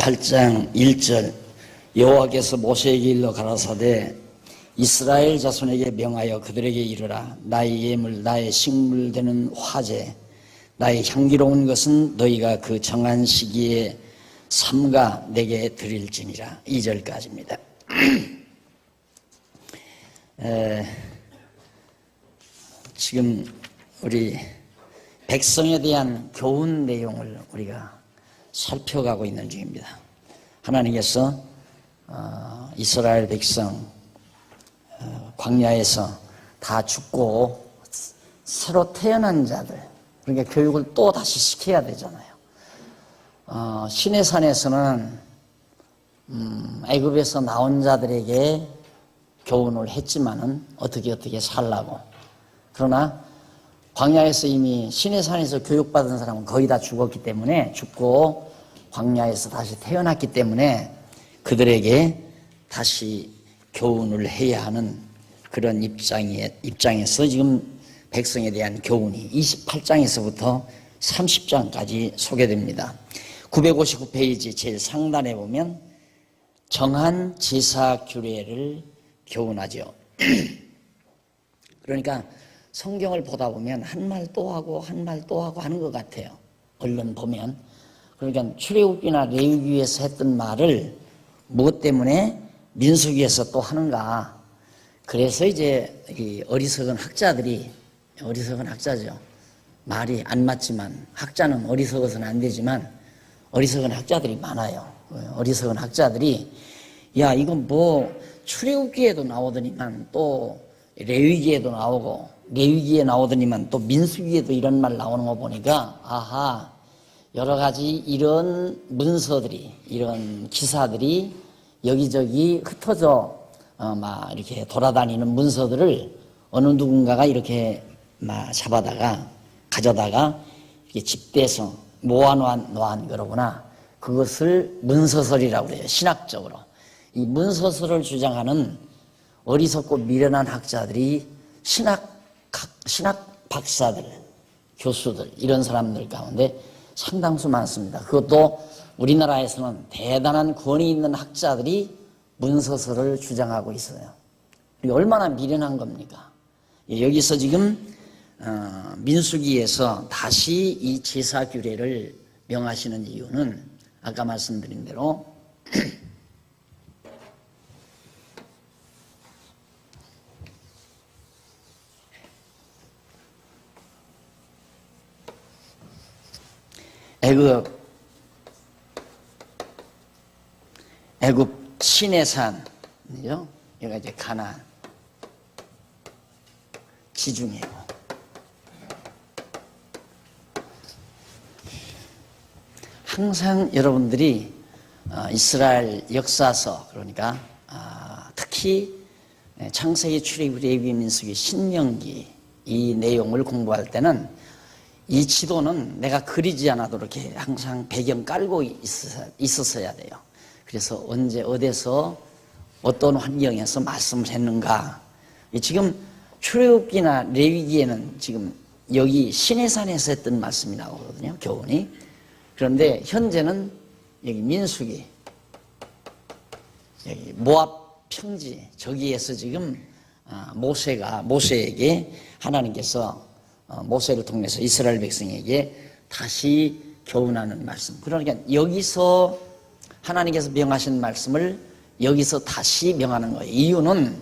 8장 1절 여호와께서 모세에게 일러 가라사대 이스라엘 자손에게 명하여 그들에게 이르라. 나의 예물 나의 식물 되는 화제 나의 향기로운 것은 너희가 그 정한 시기에 삼가 내게 드릴지니라. 2절까지입니다. 지금 우리 백성에 대한 교훈 내용을 우리가 살펴가고 있는 중입니다. 하나님께서 이스라엘 백성 광야에서 다 죽고 새로 태어난 자들, 그러니까 교육을 또 다시 시켜야 되잖아요. 시내산에서는 애굽에서 나온 자들에게 교훈을 했지만은 어떻게 살라고. 그러나 광야에서 이미 시내산에서 교육받은 사람은 거의 다 죽었기 때문에, 죽고 광야에서 다시 태어났기 때문에 그들에게 다시 교훈을 해야 하는 그런 입장에서 지금 백성에 대한 교훈이 28장에서부터 30장까지 소개됩니다. 959페이지 제일 상단에 보면 정한 제사 규례를 교훈하죠. 그러니까 성경을 보다 보면 한 말 또 하고 한 말 또 하고 하는 것 같아요. 얼른 보면. 그러니까 출애굽기나 레위기에서 했던 말을 무엇 때문에 민수기에서 또 하는가. 그래서 이제 어리석은 학자죠. 말이 안 맞지만, 학자는 어리석어서는 안 되지만 어리석은 학자들이 많아요. 어리석은 학자들이 야, 이건 뭐 출애굽기에도 나오더니만 또 레위기에도 나오고, 레위기에 나오더니만 또 민수기에도 이런 말 나오는 거 보니까, 아하, 여러 가지 이런 문서들이, 이런 기사들이 여기저기 흩어져 막 이렇게 돌아다니는 문서들을 어느 누군가가 이렇게 막 잡아다가 가져다가 이렇게 집대서 모아놓은 거로구나. 그것을 문서설이라고 그래요. 신학적으로. 이 문서설을 주장하는 어리석고 미련한 학자들이 신학 박사들, 교수들, 이런 사람들 가운데 상당수 많습니다. 그것도 우리나라에서는 대단한 권위 있는 학자들이 문서설을 주장하고 있어요. 얼마나 미련한 겁니까? 여기서 지금 민수기에서 다시 이 제사 규례를 명하시는 이유는 아까 말씀드린 대로 애굽 시내산이죠. 여기가 이제 가나안 지중해고, 항상 여러분들이 이스라엘 역사서, 그러니까 특히 창세기, 출애굽, 레위기, 민수기, 신명기 이 내용을 공부할 때는 이 지도는 내가 그리지 않아도 이렇게 항상 배경 깔고 있었어야 돼요. 그래서 언제 어디서 어떤 환경에서 말씀을 했는가. 지금 출애굽기나 레위기에는 지금 여기 시내산에서 했던 말씀이 나오거든요, 교훈이. 그런데 현재는 여기 민수기, 여기 모압 평지, 저기에서 지금 모세에게 하나님께서 모세를 통해서 이스라엘 백성에게 다시 교훈하는 말씀. 그러니까 여기서 하나님께서 명하신 말씀을 여기서 다시 명하는 거예요. 이유는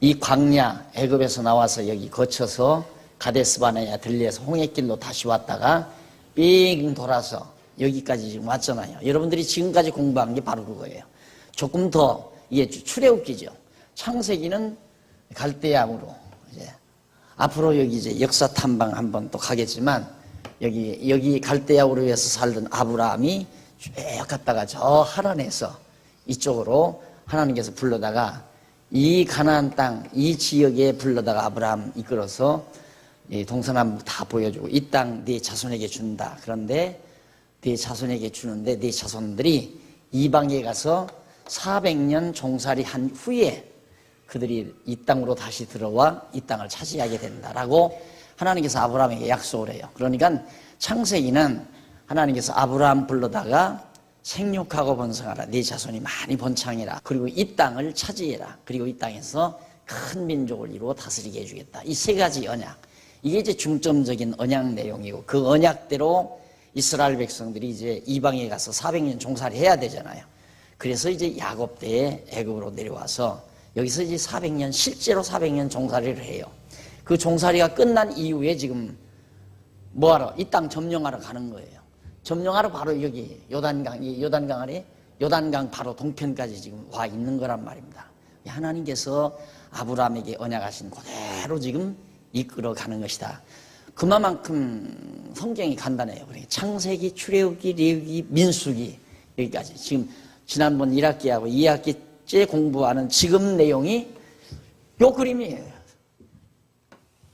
이 광야, 애굽에서 나와서 여기 거쳐서 가데스바네아 들려서 홍해길로 다시 왔다가 삥 돌아서 여기까지 지금 왔잖아요. 여러분들이 지금까지 공부한 게 바로 그거예요. 조금 더 이게 출애굽기죠. 창세기는 갈대아우로 이제 앞으로 여기 이제 역사 탐방 한번 또 가겠지만, 여기 갈대아우르에서 살던 아브라함이 쭉 갔다가 저 하란에서 이쪽으로 하나님께서 불러다가 이 가나안 땅, 이 지역에 불러다가 아브라함 이끌어서 동서남북 다 보여주고 이 땅 네 자손에게 준다. 그런데 네 자손에게 주는데 네 자손들이 이방에 가서 400년 종살이 한 후에 그들이 이 땅으로 다시 들어와 이 땅을 차지하게 된다라고 하나님께서 아브라함에게 약속을 해요. 그러니까 창세기는 하나님께서 아브라함 불러다가 생육하고 번성하라. 네 자손이 많이 번창해라. 그리고 이 땅을 차지해라. 그리고 이 땅에서 큰 민족을 이루어 다스리게 해주겠다. 이 세 가지 언약. 이게 이제 중점적인 언약 내용이고, 그 언약대로 이스라엘 백성들이 이제 이방에 가서 400년 종살이 해야 되잖아요. 그래서 이제 야곱 때에 애굽으로 내려와서 여기서 이제 400년, 실제로 400년 종살이를 해요. 그 종살이가 끝난 이후에 지금 뭐하러? 이 땅 점령하러 가는 거예요. 점령하러 바로 여기 요단강 아래 요단강 바로 동편까지 지금 와 있는 거란 말입니다. 하나님께서 아브라함에게 언약하신 그대로 지금 이끌어가는 것이다. 그만큼 성경이 간단해요. 그러니까 창세기, 출애굽기, 레위기, 민수기 여기까지. 지금 지난번 1학기하고 2학기째 공부하는 지금 내용이 요 그림이에요.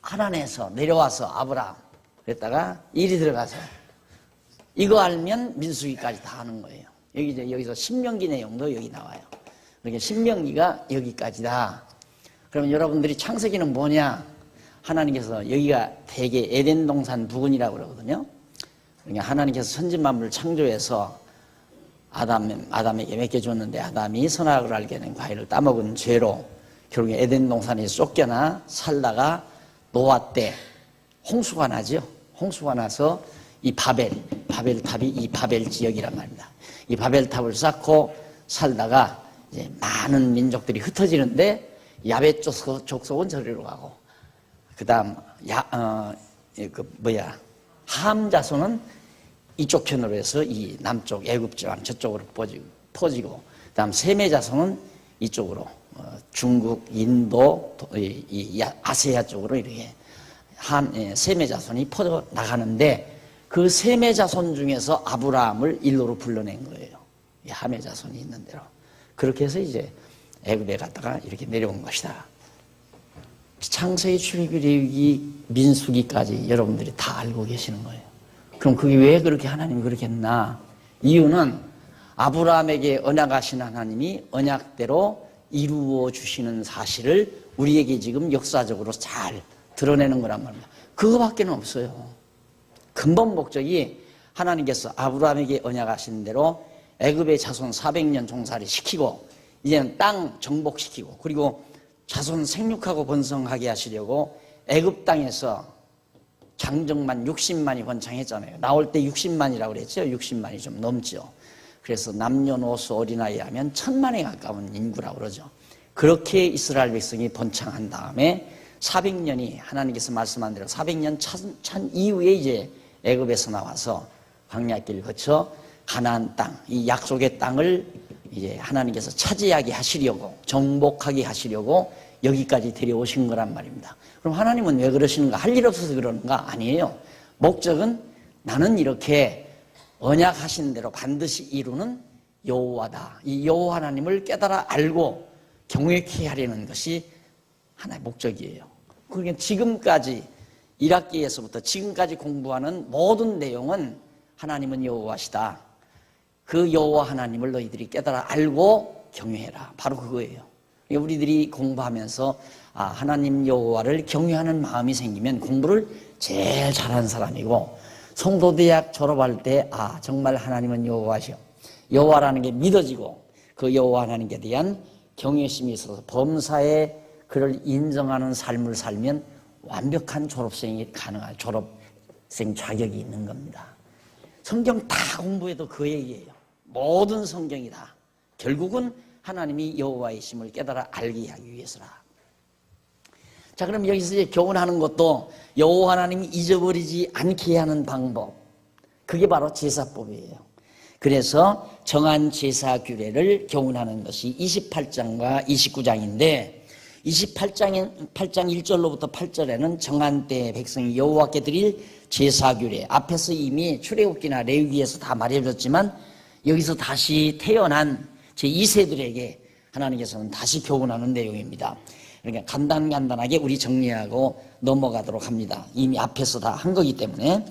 하나님에서 내려와서 아브라함 그랬다가 일이 들어가서 이거 알면 민수기까지 다 하는 거예요. 여기서 신명기 내용도 여기 나와요. 그러니까 신명기가 여기까지다. 그러면 여러분들이 창세기는 뭐냐? 하나님께서 여기가 대개 에덴 동산 부근이라고 그러거든요. 그러니까 하나님께서 천지만물을 창조해서 아담에게 맡겨줬는데 아담이 선악을 알게 된 과일을 따먹은 죄로 결국에 에덴 동산에 쫓겨나 살다가 노아 때 홍수가 나죠. 홍수가 나서 이 바벨탑이 이 바벨 지역이란 말입니다. 이 바벨탑을 쌓고 살다가 이제 많은 민족들이 흩어지는데 야벳 족속은 저리로 가고, 그 다음 함 자손은 이쪽 편으로 해서 이 남쪽 애굽 지방 저쪽으로 퍼지고, 그 다음 세메 자손은 이쪽으로 중국, 인도, 아시아 쪽으로 이렇게 세메 자손이 퍼져 나가는데, 그 세메 자손 중에서 아브라함을 일로로 불러낸 거예요. 이 함의 자손이 있는 대로. 그렇게 해서 이제 애굽에 갔다가 이렇게 내려온 것이다. 창세기, 출애굽기, 레위기, 민수기까지 여러분들이 다 알고 계시는 거예요. 그럼 그게 왜 그렇게 하나님이 그렇게 했나? 이유는 아브라함에게 언약하신 하나님이 언약대로 이루어 주시는 사실을 우리에게 지금 역사적으로 잘 드러내는 거란 말입니다. 그거밖에는 없어요. 근본 목적이 하나님께서 아브라함에게 언약하신 대로 애굽의 자손 400년 종살이 시키고 이제는 땅 정복시키고, 그리고 자손 생육하고 번성하게 하시려고 애굽 땅에서 장정만 60만이 번창했잖아요. 나올 때 60만이라고 그랬죠. 60만이 좀 넘죠. 그래서 남녀노소 어린아이 하면 1000만에 가까운 인구라고 그러죠. 그렇게 이스라엘 백성이 번창한 다음에 400년이 하나님께서 말씀한 대로 400년 찬 이후에 이제 애굽에서 나와서 광야길을 거쳐 가나안 땅, 이 약속의 땅을 이제 하나님께서 차지하게 하시려고, 정복하게 하시려고 여기까지 데려오신 거란 말입니다. 그럼 하나님은 왜 그러시는가? 할 일 없어서 그러는가? 아니에요. 목적은 나는 이렇게 언약하신 대로 반드시 이루는 여호와다. 이 여호와 하나님을 깨달아 알고 경외케 하려는 것이 하나의 목적이에요. 그러니까 지금까지 1학기에서부터 지금까지 공부하는 모든 내용은 하나님은 여호와시다. 그 여호와 하나님을 너희들이 깨달아 알고 경외해라. 바로 그거예요. 그러니까 우리들이 공부하면서 하나님 여호와를 경외하는 마음이 생기면 공부를 제일 잘하는 사람이고, 성도대학 졸업할 때 정말 하나님은 여호와시오, 여호와라는 게 믿어지고 그 여호와 하나님께 대한 경외심이 있어서 범사에 그를 인정하는 삶을 살면 완벽한 졸업생이 가능한 졸업생 자격이 있는 겁니다. 성경 다 공부해도 그 얘기예요. 모든 성경이 다 결국은 하나님이 여호와이심을 깨달아 알게 하기 위해서라. 자, 그럼 여기서 이제 교훈하는 것도 여호와 하나님이 잊어버리지 않게 하는 방법, 그게 바로 제사법이에요. 그래서 정한 제사 규례를 교훈하는 것이 28장과 29장인데 28장 1절로부터 8절에는 정한 때 백성이 여호와께 드릴 제사 규례, 앞에서 이미 출애굽기나 레위기에서 다 말해줬지만 여기서 다시 태어난 제2세들에게 하나님께서는 다시 교훈하는 내용입니다. 그러니까 간단하게 우리 정리하고 넘어가도록 합니다. 이미 앞에서 다 한 거기 때문에.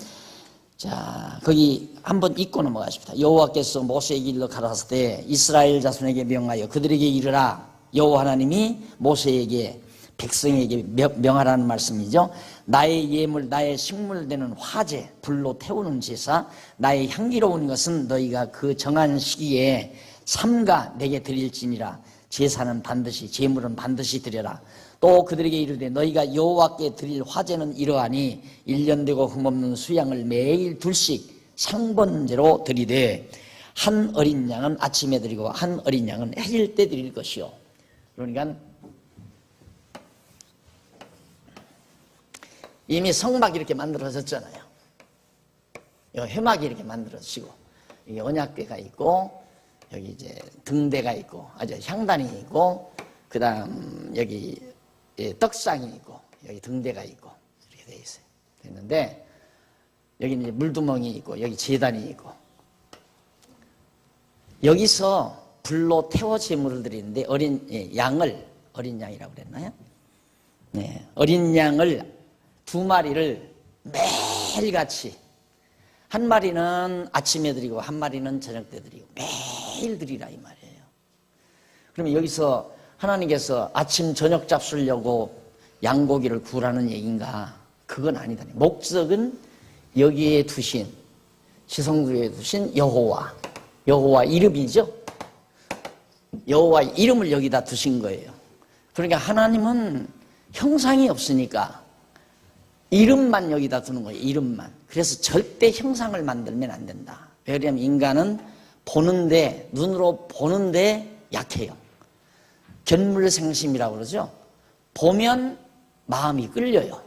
자, 거기 한번 읽고 넘어가십시다. 여호와께서 모세에게 일러 가라사대 때 이스라엘 자손에게 명하여 그들에게 이르라. 여호와 하나님이 모세에게 백성에게 명하라는 말씀이죠. 나의 예물, 나의 식물 되는 화제, 불로 태우는 제사, 나의 향기로운 것은 너희가 그 정한 시기에 삼가 내게 드릴지니라. 제사는 반드시, 제물은 반드시 드려라. 또 그들에게 이르되 너희가 여호와께 드릴 화제는 이러하니 1년 되고 흠없는 수양을 매일 둘씩 상번제로 드리되 한 어린 양은 아침에 드리고 한 어린 양은 해질 때 드릴 것이요. 그러니까 이미 성막이 이렇게 만들어졌잖아요. 회막이 이렇게 만들어지고 여기 언약궤가 있고 여기 이제 등대가 있고 아주 향단이 있고 그다음 여기 떡상이 있고 여기 등대가 있고 이렇게 돼 있어요. 됐는데 여기 이제 물두멍이 있고 여기 제단이 있고 여기서 불로 태워 제물을 드리는데 어린 양이라고 그랬나요? 네, 어린 양을 2마리를 매일같이 한 마리는 아침에 드리고 한 마리는 저녁 때 드리고 매일 드리라 이 말이에요. 그러면 여기서 하나님께서 아침 저녁 잡수려고 양고기를 구우라는 얘기인가? 그건 아니다. 목적은 여기에 두신 지성소에 두신 여호와 이름이죠. 여호와 이름을 여기다 두신 거예요. 그러니까 하나님은 형상이 없으니까 이름만 여기다 두는 거예요. 이름만. 그래서 절대 형상을 만들면 안 된다. 왜냐하면 인간은 보는데 눈으로 보는데 약해요. 견물생심이라고 그러죠. 보면 마음이 끌려요.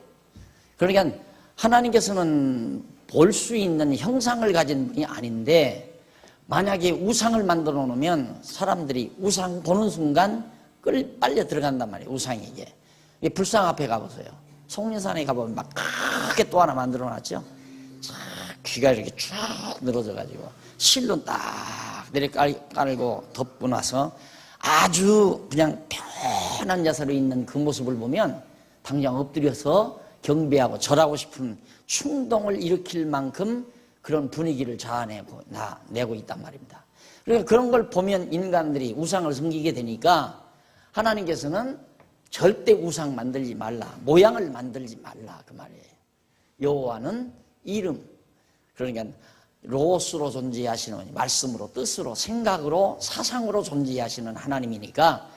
그러니까 하나님께서는 볼 수 있는 형상을 가진 분이 아닌데 만약에 우상을 만들어 놓으면 사람들이 우상 보는 순간 빨려 들어간단 말이에요. 우상에게. 불상 앞에 가보세요. 속리산에 가보면 막 크게 또 하나 만들어 놨죠. 귀가 이렇게 쭉 늘어져 가지고 실로 딱 내려 깔고 덮고 나서 아주 그냥 편한 자세로 있는 그 모습을 보면 당장 엎드려서 경배하고 절하고 싶은 충동을 일으킬 만큼 그런 분위기를 내고 있단 말입니다. 그러니까 그런 걸 보면 인간들이 우상을 섬기게 되니까 하나님께서는 절대 우상 만들지 말라, 모양을 만들지 말라 그 말이에요. 여호와는 이름, 그러니까 로스로 존재하시는, 말씀으로, 뜻으로, 생각으로, 사상으로 존재하시는 하나님이니까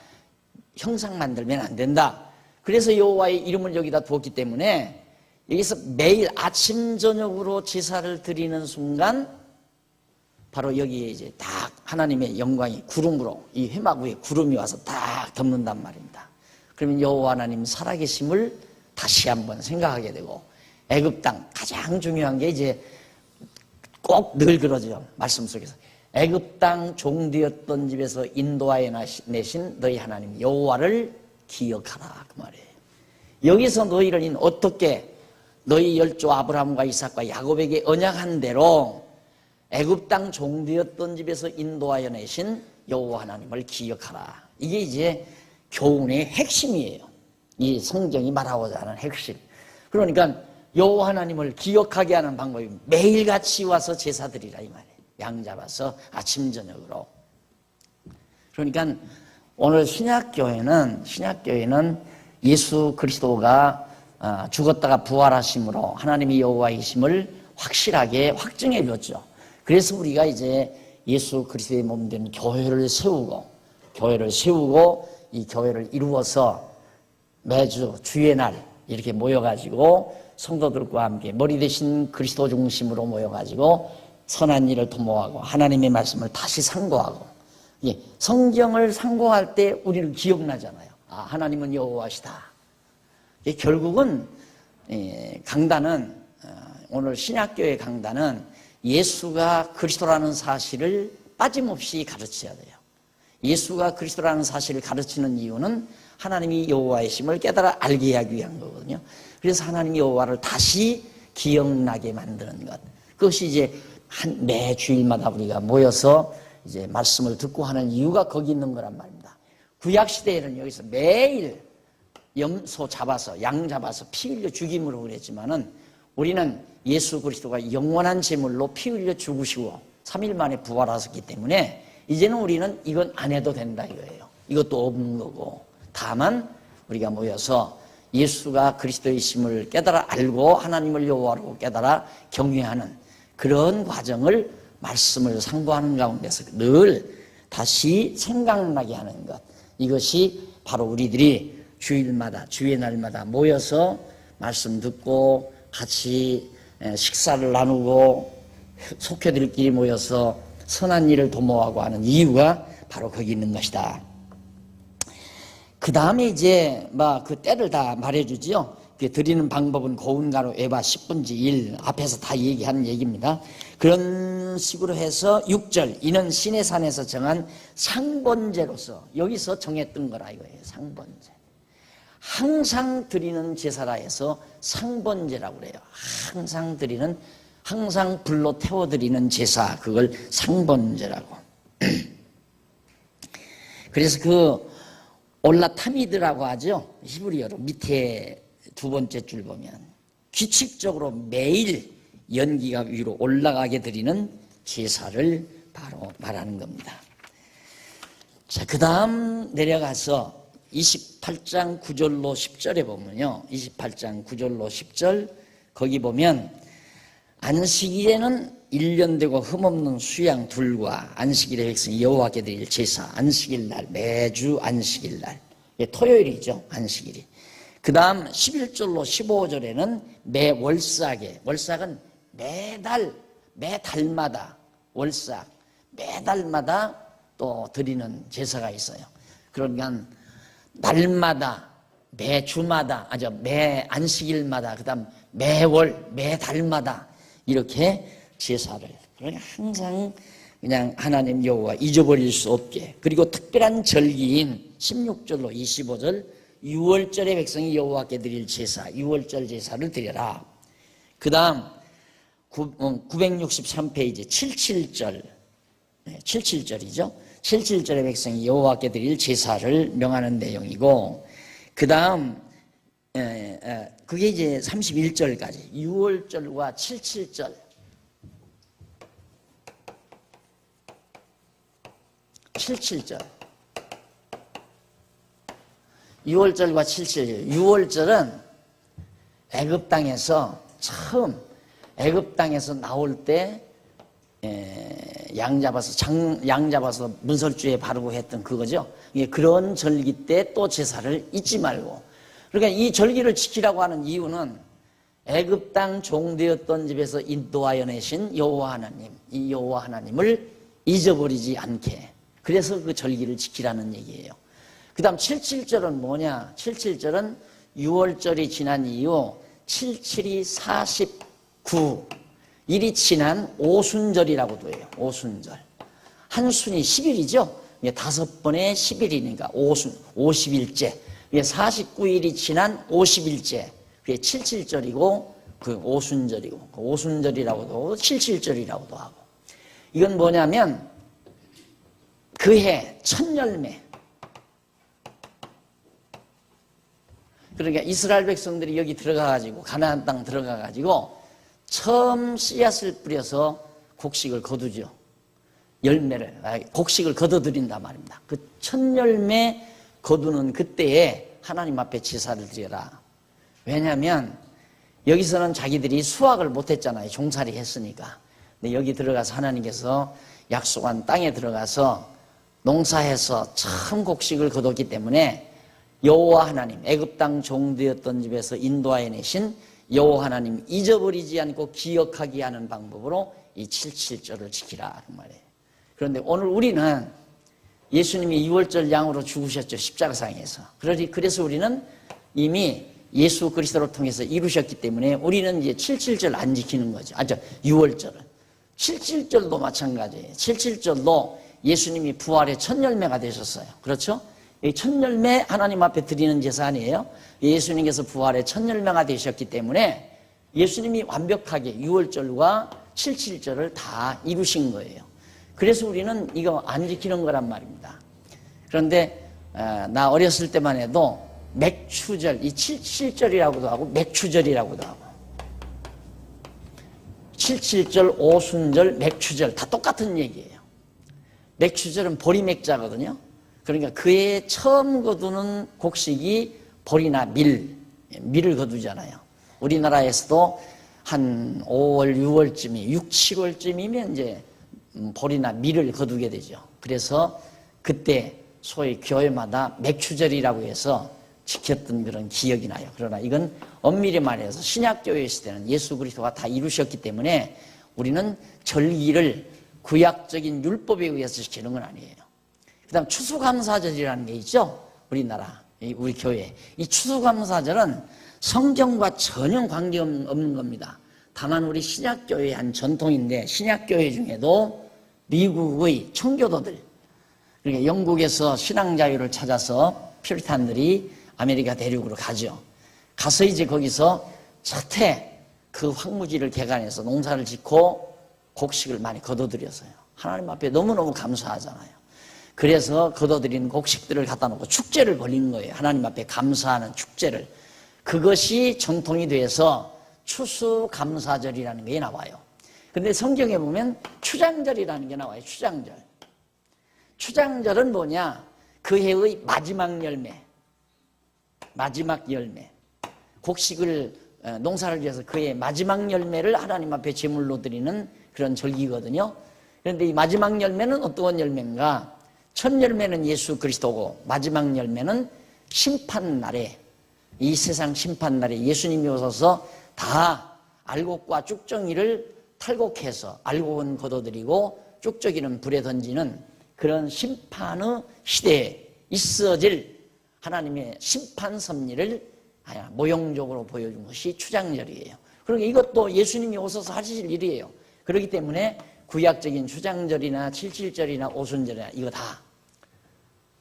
형상 만들면 안 된다. 그래서 여호와의 이름을 여기다 두었기 때문에 여기서 매일 아침 저녁으로 제사를 드리는 순간 바로 여기에 이제 딱 하나님의 영광이 구름으로 이 회막 위에 구름이 와서 딱 덮는단 말입니다. 그러면 여호와 하나님 살아계심을 다시 한번 생각하게 되고 애굽 땅 가장 중요한 게 이제 꼭 늘 그러죠. 말씀 속에서 애굽 땅 종되었던 집에서 인도하여 내신 너희 하나님 여호와를 기억하라 그 말이에요. 여기서 너희를 어떻게 너희 열조 아브라함과 이삭과 야곱에게 언약한 대로 애굽 땅 종되었던 집에서 인도하여 내신 여호와 하나님을 기억하라. 이게 이제 교훈의 핵심이에요. 이 성경이 말하고자 하는 핵심. 그러니까 여호와 하나님을 기억하게 하는 방법이 매일같이 와서 제사 드리라 이 말이에요. 양 잡아서 아침 저녁으로. 그러니까 오늘 신약교회는 예수 그리스도가 죽었다가 부활하심으로 하나님이 여호와이심을 확실하게 확증해 줬죠. 그래서 우리가 이제 예수 그리스도의 몸 된 교회를 세우고 이 교회를 이루어서 매주 주의 날 이렇게 모여가지고 성도들과 함께 머리 대신 그리스도 중심으로 모여가지고 선한 일을 도모하고 하나님의 말씀을 다시 상고하고, 성경을 상고할 때 우리는 기억나잖아요. 하나님은 여호와시다. 결국은 강단은 오늘 신약교회 강단은 예수가 그리스도라는 사실을 빠짐없이 가르쳐야 돼요. 예수가 그리스도라는 사실을 가르치는 이유는 하나님이 여호와이심을 깨달아 알게 하기 위한 거거든요. 그래서 하나님이 여호와를 다시 기억나게 만드는 것. 그것이 이제 매 주일마다 우리가 모여서 이제 말씀을 듣고 하는 이유가 거기 있는 거란 말입니다. 구약 시대에는 여기서 매일 염소 잡아서 양 잡아서 피 흘려 죽임으로 그랬지만은 우리는 예수 그리스도가 영원한 제물로 피 흘려 죽으시고 3일 만에 부활하셨기 때문에 이제는 우리는 이건 안 해도 된다 이거예요. 이것도 없는 거고, 다만 우리가 모여서 예수가 그리스도이심을 깨달아 알고 하나님을 여호와로 깨달아 경외하는 그런 과정을 말씀을 상고하는 가운데서 늘 다시 생각나게 하는 것, 이것이 바로 우리들이 주일마다 주의 날마다 모여서 말씀 듣고 같이 식사를 나누고 속회들끼리 모여서 선한 일을 도모하고 하는 이유가 바로 거기 있는 것이다. 그 다음에 이제 그 때를 다 말해주지요. 드리는 방법은 고운 가루 에바 10분지 1 앞에서 다 얘기한 얘기입니다. 그런 식으로 해서 6절 이는 신의 산에서 정한 상번제로서, 여기서 정했던 거라 이거예요. 상번제. 항상 드리는 제사라 해서 상번제라고 그래요. 항상 드리는, 항상 불로 태워드리는 제사, 그걸 상번제라고. 그래서 그 올라타미드라고 하죠. 히브리어로 밑에 두 번째 줄 보면 규칙적으로 매일 연기가 위로 올라가게 드리는 제사를 바로 말하는 겁니다. 자, 그 다음 내려가서 28장 9절로 10절에 보면요. 28장 9절로 10절 거기 보면 안식일에는 1년 되고 흠없는 수양 둘과 안식일의 백성이 여호와께 드릴 제사, 안식일 날, 매주 안식일 날, 토요일이죠, 안식일이. 그 다음 11절로 15절에는 매월삭에, 월삭은 매달마다 월삭, 매달마다 또 드리는 제사가 있어요. 그러니까 날마다, 매주마다, 매 안식일마다, 그 다음 매월, 매달마다 이렇게 제사를, 그러니까 항상 그냥 하나님 여호와 잊어버릴 수 없게, 그리고 특별한 절기인 16절로 25절 6월절의 백성이 여호와께 드릴 제사, 6월절 제사를 드려라. 그 다음 963페이지 77절, 77절이죠. 77절의 백성이 여호와께 드릴 제사를 명하는 내용이고, 그 다음 그게 이제 31절까지 6월절과 77절, 77절 6월절과 77절. 6월절은 애굽 땅에서 처음 애굽 땅에서 나올 때 양 잡아서 문설주에 바르고 했던 그거죠. 그런 절기 때 또 제사를 잊지 말고, 그러니까 이 절기를 지키라고 하는 이유는 애굽 땅 종되었던 집에서 인도하여 내신 여호와 하나님, 이 여호와 하나님을 잊어버리지 않게, 그래서 그 절기를 지키라는 얘기예요. 그 다음 77절은 뭐냐? 77절은 6월절이 지난 이후 77이 49 일이 지난 오순절이라고도 해요. 오순절. 한 순이 10일이죠. 5번에 10일이니까 오순, 50일째. 49일이 지난 50일째. 그게 77절이고 그 오순절이고, 그 오순절이라고도 하고 77절이라고도 하고. 이건 뭐냐면 그해 첫 열매. 그러니까 이스라엘 백성들이 여기 들어가가지고, 가나안 땅 들어가가지고 처음 씨앗을 뿌려서 곡식을 거두죠. 열매를, 곡식을 거둬들인단 말입니다. 그 첫 열매 거두는 그때에 하나님 앞에 제사를 드려라. 왜냐하면 여기서는 자기들이 수확을 못했잖아요. 종살이 했으니까. 근데 여기 들어가서 하나님께서 약속한 땅에 들어가서 농사해서 처음 곡식을 거뒀기 때문에 여호와 하나님, 애굽 땅 종되었던 집에서 인도하여 내신 여호와 하나님 잊어버리지 않고 기억하게 하는 방법으로 이 77절을 지키라 그 말이에요. 그런데 오늘 우리는 예수님이 6월절 양으로 죽으셨죠, 십자가상에서. 그래서 우리는 이미 예수 그리스도를 통해서 이루셨기 때문에 우리는 이제 77절 안 지키는 거죠. 6월절은. 77절도 마찬가지예요. 77절도 예수님이 부활의 첫 열매가 되셨어요. 그렇죠? 이 첫 열매 하나님 앞에 드리는 제사 아니에요? 예수님께서 부활의 첫 열매가 되셨기 때문에 예수님이 완벽하게 6월절과 77절을 다 이루신 거예요. 그래서 우리는 이거 안 지키는 거란 말입니다. 그런데 나 어렸을 때만 해도 맥추절, 이 77절이라고도 하고 맥추절이라고도 하고 77절, 오순절, 맥추절 다 똑같은 얘기예요. 맥추절은 보리맥자거든요. 그러니까 그해 처음 거두는 곡식이 보리나 밀을 거두잖아요. 우리나라에서도 한 5월, 6월쯤이 6, 7월쯤이면 이제 보리나 밀을 거두게 되죠. 그래서 그때 소위 교회마다 맥추절이라고 해서 지켰던 그런 기억이 나요. 그러나 이건 엄밀히 말해서 신약교회 시대는 예수 그리스도가 다 이루셨기 때문에 우리는 절기를 구약적인 율법에 의해서 지키는 건 아니에요. 그 다음 추수감사절이라는 게 있죠. 우리나라, 우리 교회. 이 추수감사절은 성경과 전혀 관계없는 겁니다. 다만 우리 신약교회의 한 전통인데, 신약교회 중에도 미국의 청교도들, 그러니까 영국에서 신앙자유를 찾아서 퓨리탄들이 아메리카 대륙으로 가죠. 가서 이제 거기서 첫해 그 황무지를 개간해서 농사를 짓고 곡식을 많이 거둬들였어요. 하나님 앞에 너무너무 감사하잖아요. 그래서 거둬들인 곡식들을 갖다 놓고 축제를 벌린 거예요. 하나님 앞에 감사하는 축제를. 그것이 전통이 돼서 추수감사절이라는 게 나와요. 근데 성경에 보면 추장절이라는 게 나와요. 추장절. 추장절은 뭐냐? 그 해의 마지막 열매. 마지막 열매. 곡식을 농사를 지어서 그의 마지막 열매를 하나님 앞에 제물로 드리는 그런 절기거든요. 그런데 이 마지막 열매는 어떤 열매인가? 첫 열매는 예수 그리스도고 마지막 열매는 심판날에, 이 세상 심판날에 예수님이 오셔서 다 알곡과 쭉정이를 탈곡해서 알곡은 걷어들이고 쭉정이는 불에 던지는 그런 심판의 시대에 있어질 하나님의 심판 섭리를 모형적으로 보여준 것이 추장절이에요. 그러니까 이것도 예수님이 오셔서 하실 일이에요. 그렇기 때문에 구약적인 추장절이나 칠칠절이나 오순절이나 이거 다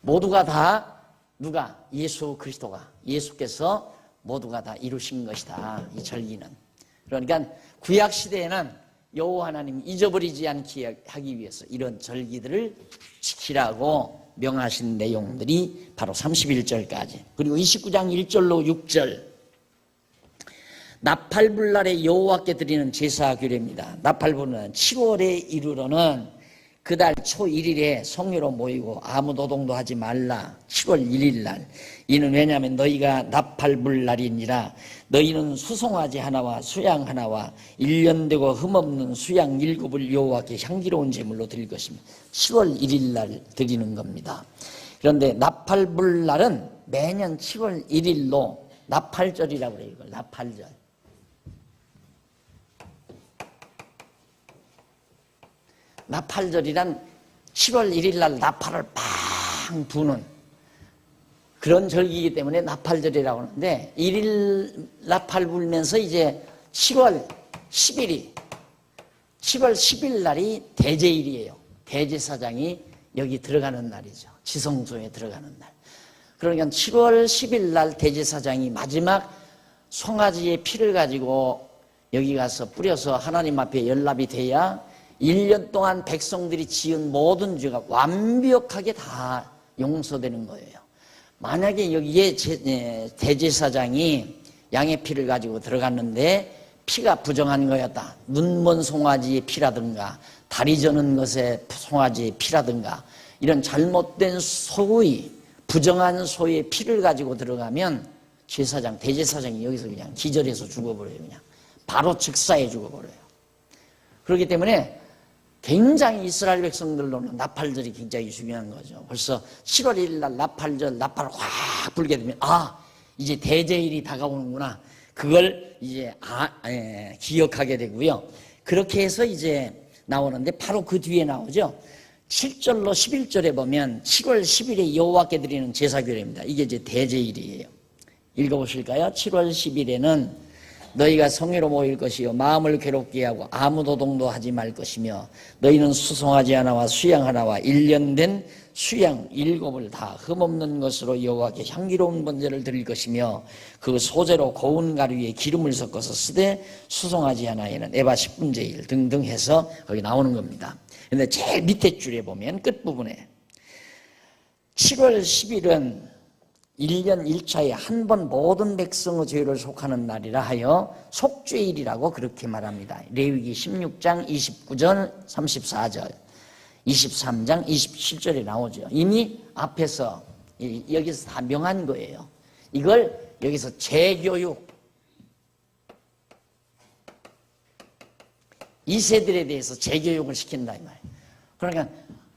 모두가 다 누가? 예수 그리스도가, 예수께서 모두가 다 이루신 것이다. 이 절기는. 그러니까 구약 시대에는 여호와 하나님 잊어버리지 않게 하기 위해서 이런 절기들을 지키라고 명하신 내용들이 바로 31절까지. 그리고 29장 1절로 6절. 나팔불날에 여호와께 드리는 제사 규례입니다. 나팔불날은 7월에 이르러는 그달 초 1일에 성회로 모이고 아무 노동도 하지 말라. 7월 1일 날. 이는 왜냐하면 너희가 나팔불날이니라. 너희는 수송아지 하나와 수양 하나와 1년 되고 흠없는 수양 7을 여호와께 향기로운 제물로 드릴 것입니다. 7월 1일 날 드리는 겁니다. 그런데 나팔불날은 매년 7월 1일로 나팔절이라고 그래요. 이걸 나팔절. 나팔절이란 7월 1일 날 나팔을 팡 부는 그런 절기이기 때문에 나팔절이라고 하는데 1일 나팔 불면서 이제 7월 10일이 7월 10일 날이 대제일이에요. 대제사장이 여기 들어가는 날이죠. 지성소에 들어가는 날. 그러니까 7월 10일 날 대제사장이 마지막 송아지의 피를 가지고 여기 가서 뿌려서 하나님 앞에 연락이 돼야 1년 동안 백성들이 지은 모든 죄가 완벽하게 다 용서되는 거예요. 만약에 여기에 대제사장이 양의 피를 가지고 들어갔는데 피가 부정한 거였다. 눈먼 송아지의 피라든가 다리 저는 것의 송아지의 피라든가 이런 잘못된 소의 부정한 소의 피를 가지고 들어가면 대제사장이 여기서 그냥 기절해서 죽어버려요. 그냥 바로 즉사해 죽어버려요. 그렇기 때문에 굉장히 이스라엘 백성들로는 나팔절이 굉장히 중요한 거죠. 벌써 7월 1일 날 나팔절, 나팔을 확 불게 되면 이제 대제일이 다가오는구나. 그걸 이제 기억하게 되고요. 그렇게 해서 이제 나오는데 바로 그 뒤에 나오죠. 7절로 11절에 보면 7월 10일에 여호와께 드리는 제사규례입니다. 이게 이제 대제일이에요. 읽어보실까요? 7월 10일에는 너희가 성회로 모일 것이요 마음을 괴롭게 하고 아무 노동도 하지 말 것이며 너희는 수송아지 하나와 수양 하나와 1년 된 수양 7을 다 흠없는 것으로 여호와께 향기로운 번제를 드릴 것이며 그 소재로 고운 가루 위에 기름을 섞어서 쓰되 수송아지 하나에는 에바 10분의 1 등등 해서 거기 나오는 겁니다. 그런데 제일 밑에 줄에 보면 끝부분에 7월 10일은 1년 1차에 한 번 모든 백성의 죄를 속하는 날이라 하여 속죄일이라고 그렇게 말합니다. 레위기 16장 29절 34절 23장 27절에 나오죠. 이미 앞에서 여기서 다 명한 거예요. 이걸 여기서 재교육, 이 세들에 대해서 재교육을 시킨다 이 말이에요. 그러니까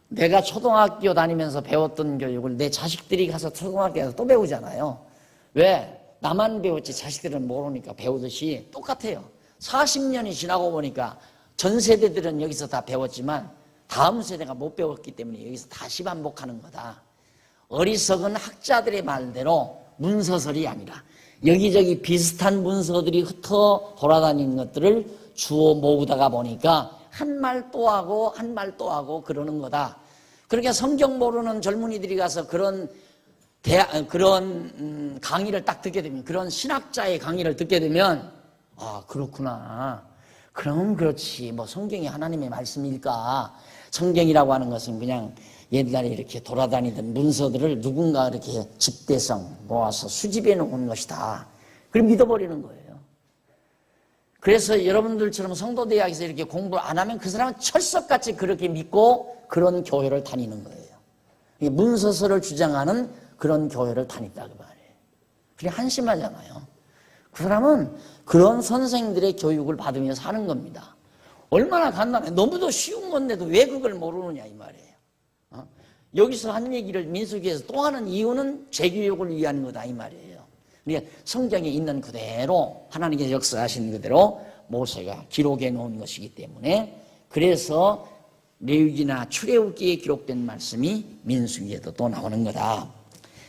내가 초등학교 다니면서 배웠던 교육을 내 자식들이 가서 초등학교에서 또 배우잖아요. 왜? 나만 배웠지 자식들은 모르니까 배우듯이 똑같아요. 40년이 지나고 보니까 전 세대들은 여기서 다 배웠지만 다음 세대가 못 배웠기 때문에 여기서 다시 반복하는 거다. 어리석은 학자들의 말대로 문서설이 아니라 여기저기 비슷한 문서들이 흩어 돌아다니는 것들을 주워 모으다가 보니까 한 말 또 하고 한 말 또 하고 그러는 거다. 그러니까 성경 모르는 젊은이들이 가서 그런 강의를 딱 듣게 되면, 그런 신학자의 강의를 듣게 되면, 아, 그렇구나. 그럼 그렇지. 뭐 성경이 하나님의 말씀일까? 성경이라고 하는 것은 그냥 옛날에 이렇게 돌아다니던 문서들을 누군가 이렇게 집대성 모아서 수집해 놓은 것이다. 그걸 믿어버리는 거예요. 그래서 여러분들처럼 성도대학에서 이렇게 공부를 안 하면 그 사람은 철석같이 그렇게 믿고 그런 교회를 다니는 거예요. 문서서를 주장하는 그런 교회를 다닌다 그 말이에요. 그게 한심하잖아요. 그 사람은 그런 선생들의 교육을 받으면서 사는 겁니다. 얼마나 간단해. 너무도 쉬운 건데도 왜 그걸 모르느냐 이 말이에요. 여기서 한 얘기를 민수기에서 또 하는 이유는 재교육을 위한 거다 이 말이에요. 그러니까 성경에 있는 그대로 하나님께서 역사하신 그대로 모세가 기록해 놓은 것이기 때문에, 그래서 레위기나 출애굽기에 기록된 말씀이 민수기에도 또 나오는 거다.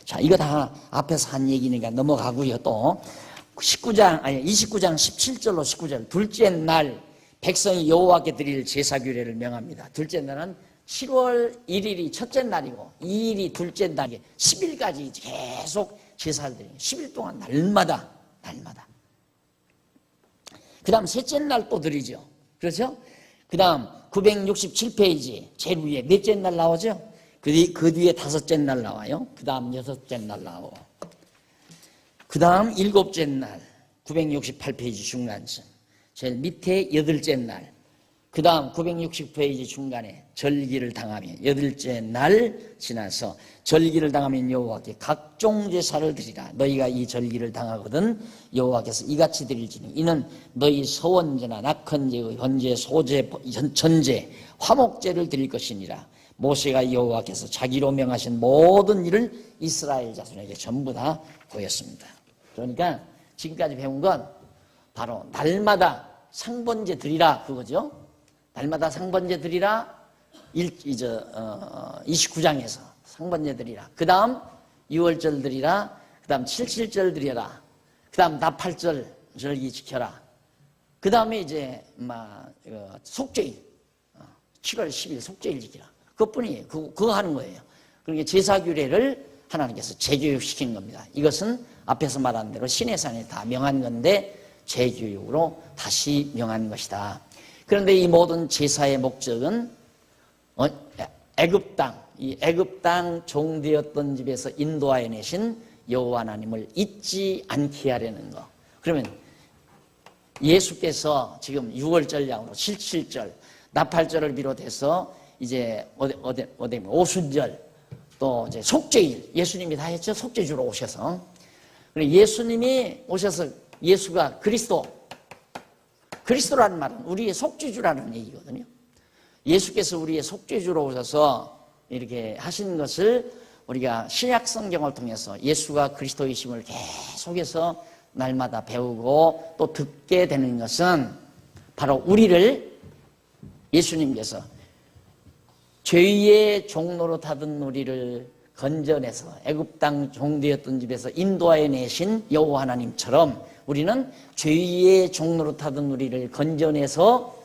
자, 이거 다 앞에서 한 얘기니까 넘어가고요. 또 29장 17절로 19절, 둘째 날 백성이 여호와께 드릴 제사 규례를 명합니다. 둘째 날은 7월 1일이 첫째 날이고 2일이 둘째 날이고 10일까지 계속 제사를 드리는 10일 동안 날마다. 그 다음 셋째 날 또 드리죠. 그렇죠? 그 다음 967페이지 제일 위에 넷째 날 나오죠? 그 뒤에 다섯째 날 나와요. 그 다음 여섯째 날 나오고. 그 다음 일곱째 날 968페이지 중간쯤. 제일 밑에 여덟째 날. 그 다음 960페이지 중간에 절기를 당하며 여덟째 날 지나서 절기를 당하면 여호와께 각종 제사를 드리라. 너희가 이 절기를 당하거든 여호와께서 이같이 드릴지니 이는 너희 서원제나 낙헌제의 번제, 소제, 전제, 화목제를 드릴 것이니라. 모세가 여호와께서 자기로 명하신 모든 일을 이스라엘 자손에게 전부 다 보였습니다. 그러니까 지금까지 배운 건 바로 날마다 상번제 드리라 그거죠. 날마다 상번제 드리라. 29장에서 상번제 드리라. 그 다음 6월절 드리라. 그 다음 77절 드려라. 그 다음 나팔절 절기 지켜라. 그 다음에 이제 속죄일 7월 10일 속죄일 지키라. 그것뿐이에요. 그거 하는 거예요. 그러니까 제사규례를 하나님께서 재교육시킨 겁니다. 이것은 앞에서 말한 대로 시내산에 다 명한 건데 재교육으로 다시 명한 것이다. 그런데 이 모든 제사의 목적은 애굽 땅, 이 애굽 땅 종되었던 집에서 인도하여 내신 여호와 하나님을 잊지 않게 하려는 거. 그러면 예수께서 지금 6월절 양으로 77절, 나팔절을 비롯해서 이제 오순절, 또 이제 속죄일, 예수님이 다 했죠. 속죄주로 오셔서. 예수님이 오셔서 예수가 그리스도라는 말은 우리의 속죄주라는 얘기거든요. 예수께서 우리의 속죄주로 오셔서 이렇게 하신 것을 우리가 신약 성경을 통해서 예수가 그리스도이심을 계속해서 날마다 배우고 또 듣게 되는 것은 바로 우리를 예수님께서 죄의 종로로 타던 우리를 건져내서 애굽 땅 종되었던 집에서 인도하여 내신 여호와 하나님처럼 우리는 죄의 종로로 타던 우리를 건져내서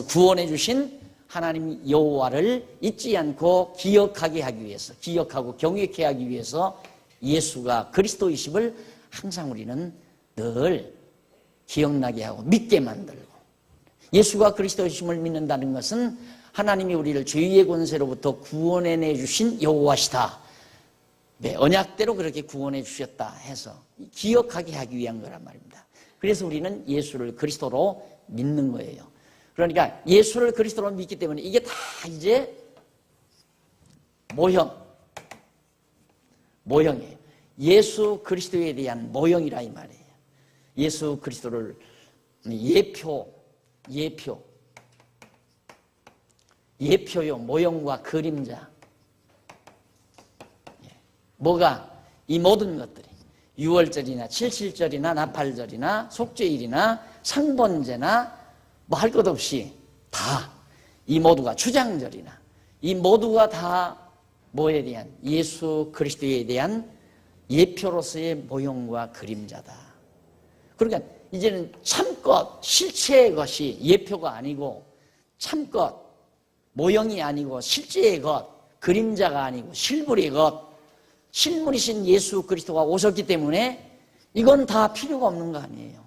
구원해 주신 하나님 여호와를 잊지 않고 기억하게 하기 위해서, 기억하고 경외케 하기 위해서 예수가 그리스도이심을 항상 우리는 늘 기억나게 하고 믿게 만들고, 예수가 그리스도이심을 믿는다는 것은 하나님이 우리를 죄의 권세로부터 구원해 주신 여호와시다. 네, 언약대로 그렇게 구원해 주셨다 해서 기억하게 하기 위한 거란 말입니다. 그래서 우리는 예수를 그리스도로 믿는 거예요. 그러니까 예수를 그리스도로 믿기 때문에 이게 다 이제 모형이에요. 예수 그리스도에 대한 모형이라 이 말이에요. 예수 그리스도를 예표요, 모형과 그림자. 뭐가? 이 모든 것들이 유월절이나 칠칠절이나 나팔절이나 속죄일이나 상번제나 뭐 할 것 없이 다 이 모두가 추장절이나 이 모두가 다 뭐에 대한? 예수 그리스도에 대한 예표로서의 모형과 그림자다. 그러니까 이제는 참것, 실체의 것이 예표가 아니고 참것, 모형이 아니고 실제의 것, 그림자가 아니고 실물의 것, 실물이신 예수 그리스도가 오셨기 때문에 이건 다 필요가 없는 거 아니에요.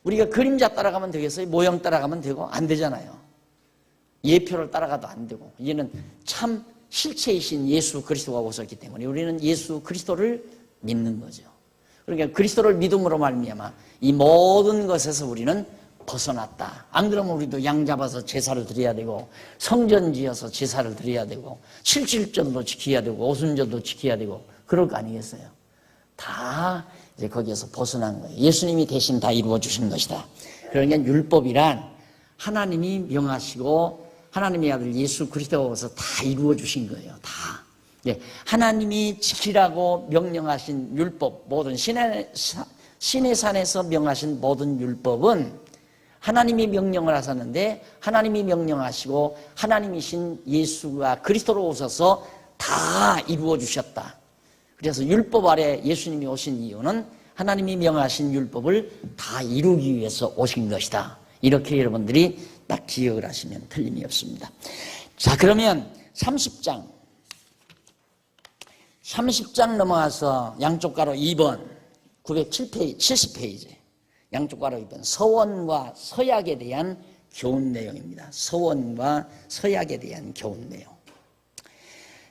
우리가 그림자 따라가면 되겠어요? 모형 따라가면 되고? 안 되잖아요. 예표를 따라가도 안 되고. 이제는 참 실체이신 예수 그리스도가 오셨기 때문에 우리는 예수 그리스도를 믿는 거죠. 그러니까 그리스도를 믿음으로 말미암아 이 모든 것에서 우리는 벗어났다. 안 그러면 우리도 양 잡아서 제사를 드려야 되고 성전 지어서 제사를 드려야 되고 칠칠절도 지켜야 되고 오순절도 지켜야 되고 그럴 거 아니겠어요? 다 이제 거기에서 벗어난 거예요. 예수님이 대신 다 이루어 주신 것이다. 그러니까 율법이란 하나님이 명하시고 하나님의 아들 예수 그리스도가 오셔서 다 이루어 주신 거예요. 다. 예, 하나님이 지키라고 명령하신 율법, 모든 신의 산에서 명하신 모든 율법은 하나님이 명령을 하셨는데 하나님이 명령하시고 하나님이신 예수가 그리스도로 오셔서 다 이루어 주셨다. 그래서 율법 아래 예수님이 오신 이유는 하나님이 명하신 율법을 다 이루기 위해서 오신 것이다. 이렇게 여러분들이 딱 기억을 하시면 틀림이 없습니다. 자, 그러면 30장 넘어가서 양쪽 가로 2번 907페이지 70페이지 양쪽 가로 2번 서원과 서약에 대한 교훈 내용입니다. 서원과 서약에 대한 교훈 내용.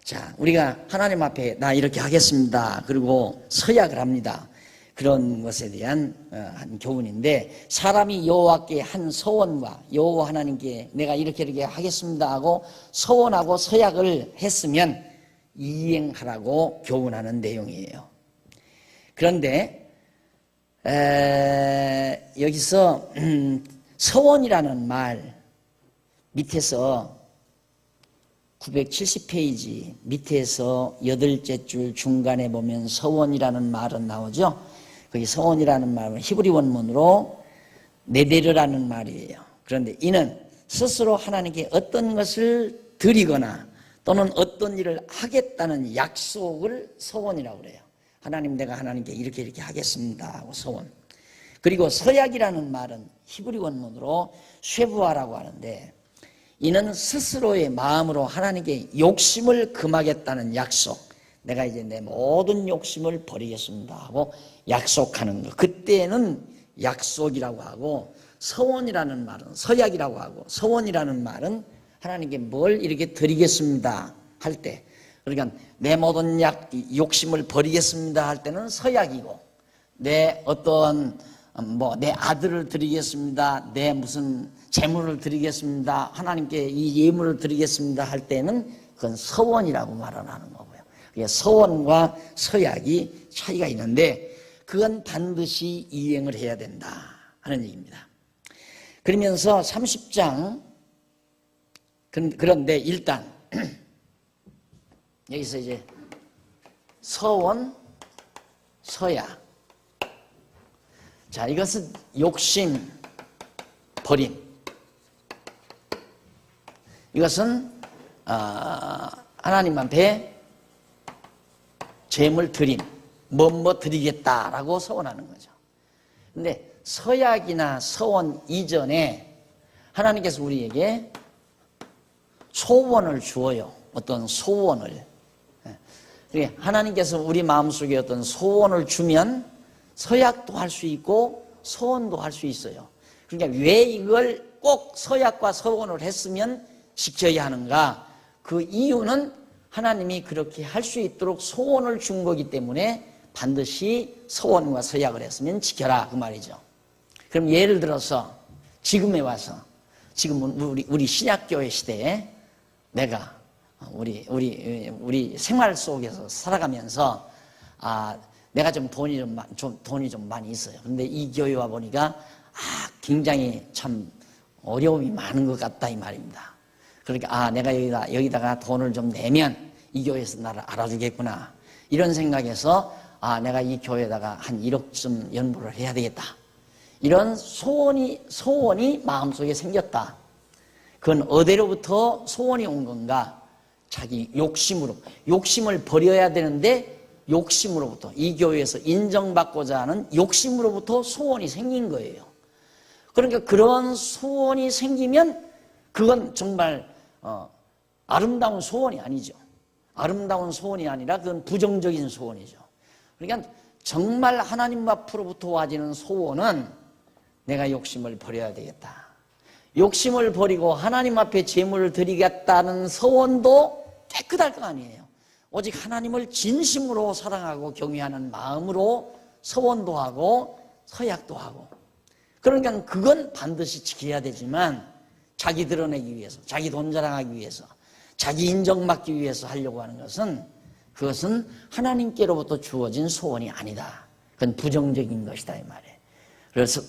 자, 우리가 하나님 앞에 나 이렇게 하겠습니다. 그리고 서약을 합니다. 그런 것에 대한 한 교훈인데 사람이 여호와께 한 서원과 여호와 하나님께 내가 이렇게 하겠습니다 하고 서원하고 서약을 했으면 이행하라고 교훈하는 내용이에요. 그런데 여기서 서원이라는 말 밑에서 970페이지 밑에서 8째 줄 중간에 보면 서원이라는 말은 나오죠. 거기 서원이라는 말은 히브리 원문으로 네데르라는 말이에요. 그런데 이는 스스로 하나님께 어떤 것을 드리거나 또는 어떤 일을 하겠다는 약속을 서원이라고 그래요. 하나님 내가 하나님께 이렇게 하겠습니다 하고 서원. 그리고 서약이라는 말은 히브리 원문으로 쉐부아라고 하는데 이는 스스로의 마음으로 하나님께 욕심을 금하겠다는 약속. 내가 이제 내 모든 욕심을 버리겠습니다 하고 약속하는 것. 그때는 약속이라고 하고 서원이라는 말은 서약이라고 하고 서원이라는 말은 하나님께 뭘 이렇게 드리겠습니다 할 때 그러니까 내 모든 욕심을 버리겠습니다 할 때는 서약이고 내 어떤 내 아들을 드리겠습니다 내 무슨 재물을 드리겠습니다 하나님께 이 예물을 드리겠습니다 할 때는 그건 서원이라고 말을 하는 거고요. 서원과 서약이 차이가 있는데 그건 반드시 이행을 해야 된다 하는 얘기입니다. 그러면서 30장 그런데 일단 여기서 이제 서원, 서약. 자, 이것은 욕심, 버림. 이것은 하나님 앞에 재물 드림, 뭐 드리겠다라고 서원하는 거죠. 근데 서약이나 서원 이전에 하나님께서 우리에게 소원을 주어요. 어떤 소원을. 하나님께서 우리 마음속에 어떤 소원을 주면 서약도 할 수 있고 소원도 할 수 있어요. 그러니까 왜 이걸 꼭 서약과 서원을 했으면 지켜야 하는가? 그 이유는 하나님이 그렇게 할 수 있도록 소원을 준 거기 때문에 반드시 서원과 서약을 했으면 지켜라 그 말이죠. 그럼 예를 들어서 지금에 와서 지금 우리 신약교회 시대에 내가 우리 생활 속에서 살아가면서 내가 좀 돈이 좀 많이 있어요. 근데 이 교회 와 보니까 굉장히 참 어려움이 많은 것 같다 이 말입니다. 그러니까 내가 여기다가 돈을 좀 내면 이 교회에서 나를 알아주겠구나 이런 생각에서 내가 이 교회에다가 한 1억쯤 연보를 해야 되겠다 이런 소원이 마음속에 생겼다. 그건 어디로부터 소원이 온 건가? 자기 욕심을 버려야 되는데 욕심으로부터, 이 교회에서 인정받고자 하는 욕심으로부터 소원이 생긴 거예요. 그러니까 그런 소원이 생기면 그건 정말 아름다운 소원이 아니죠. 아름다운 소원이 아니라 그건 부정적인 소원이죠. 그러니까 정말 하나님 앞으로부터 와지는 소원은 내가 욕심을 버려야 되겠다. 욕심을 버리고 하나님 앞에 제물을 드리겠다는 소원도 깨끗할 거 아니에요. 오직 하나님을 진심으로 사랑하고 경외하는 마음으로 서원도 하고 서약도 하고, 그러니까 그건 반드시 지켜야 되지만 자기 드러내기 위해서, 자기 돈 자랑하기 위해서, 자기 인정받기 위해서 하려고 하는 것은 그것은 하나님께로부터 주어진 소원이 아니다. 그건 부정적인 것이다 이 말이에요.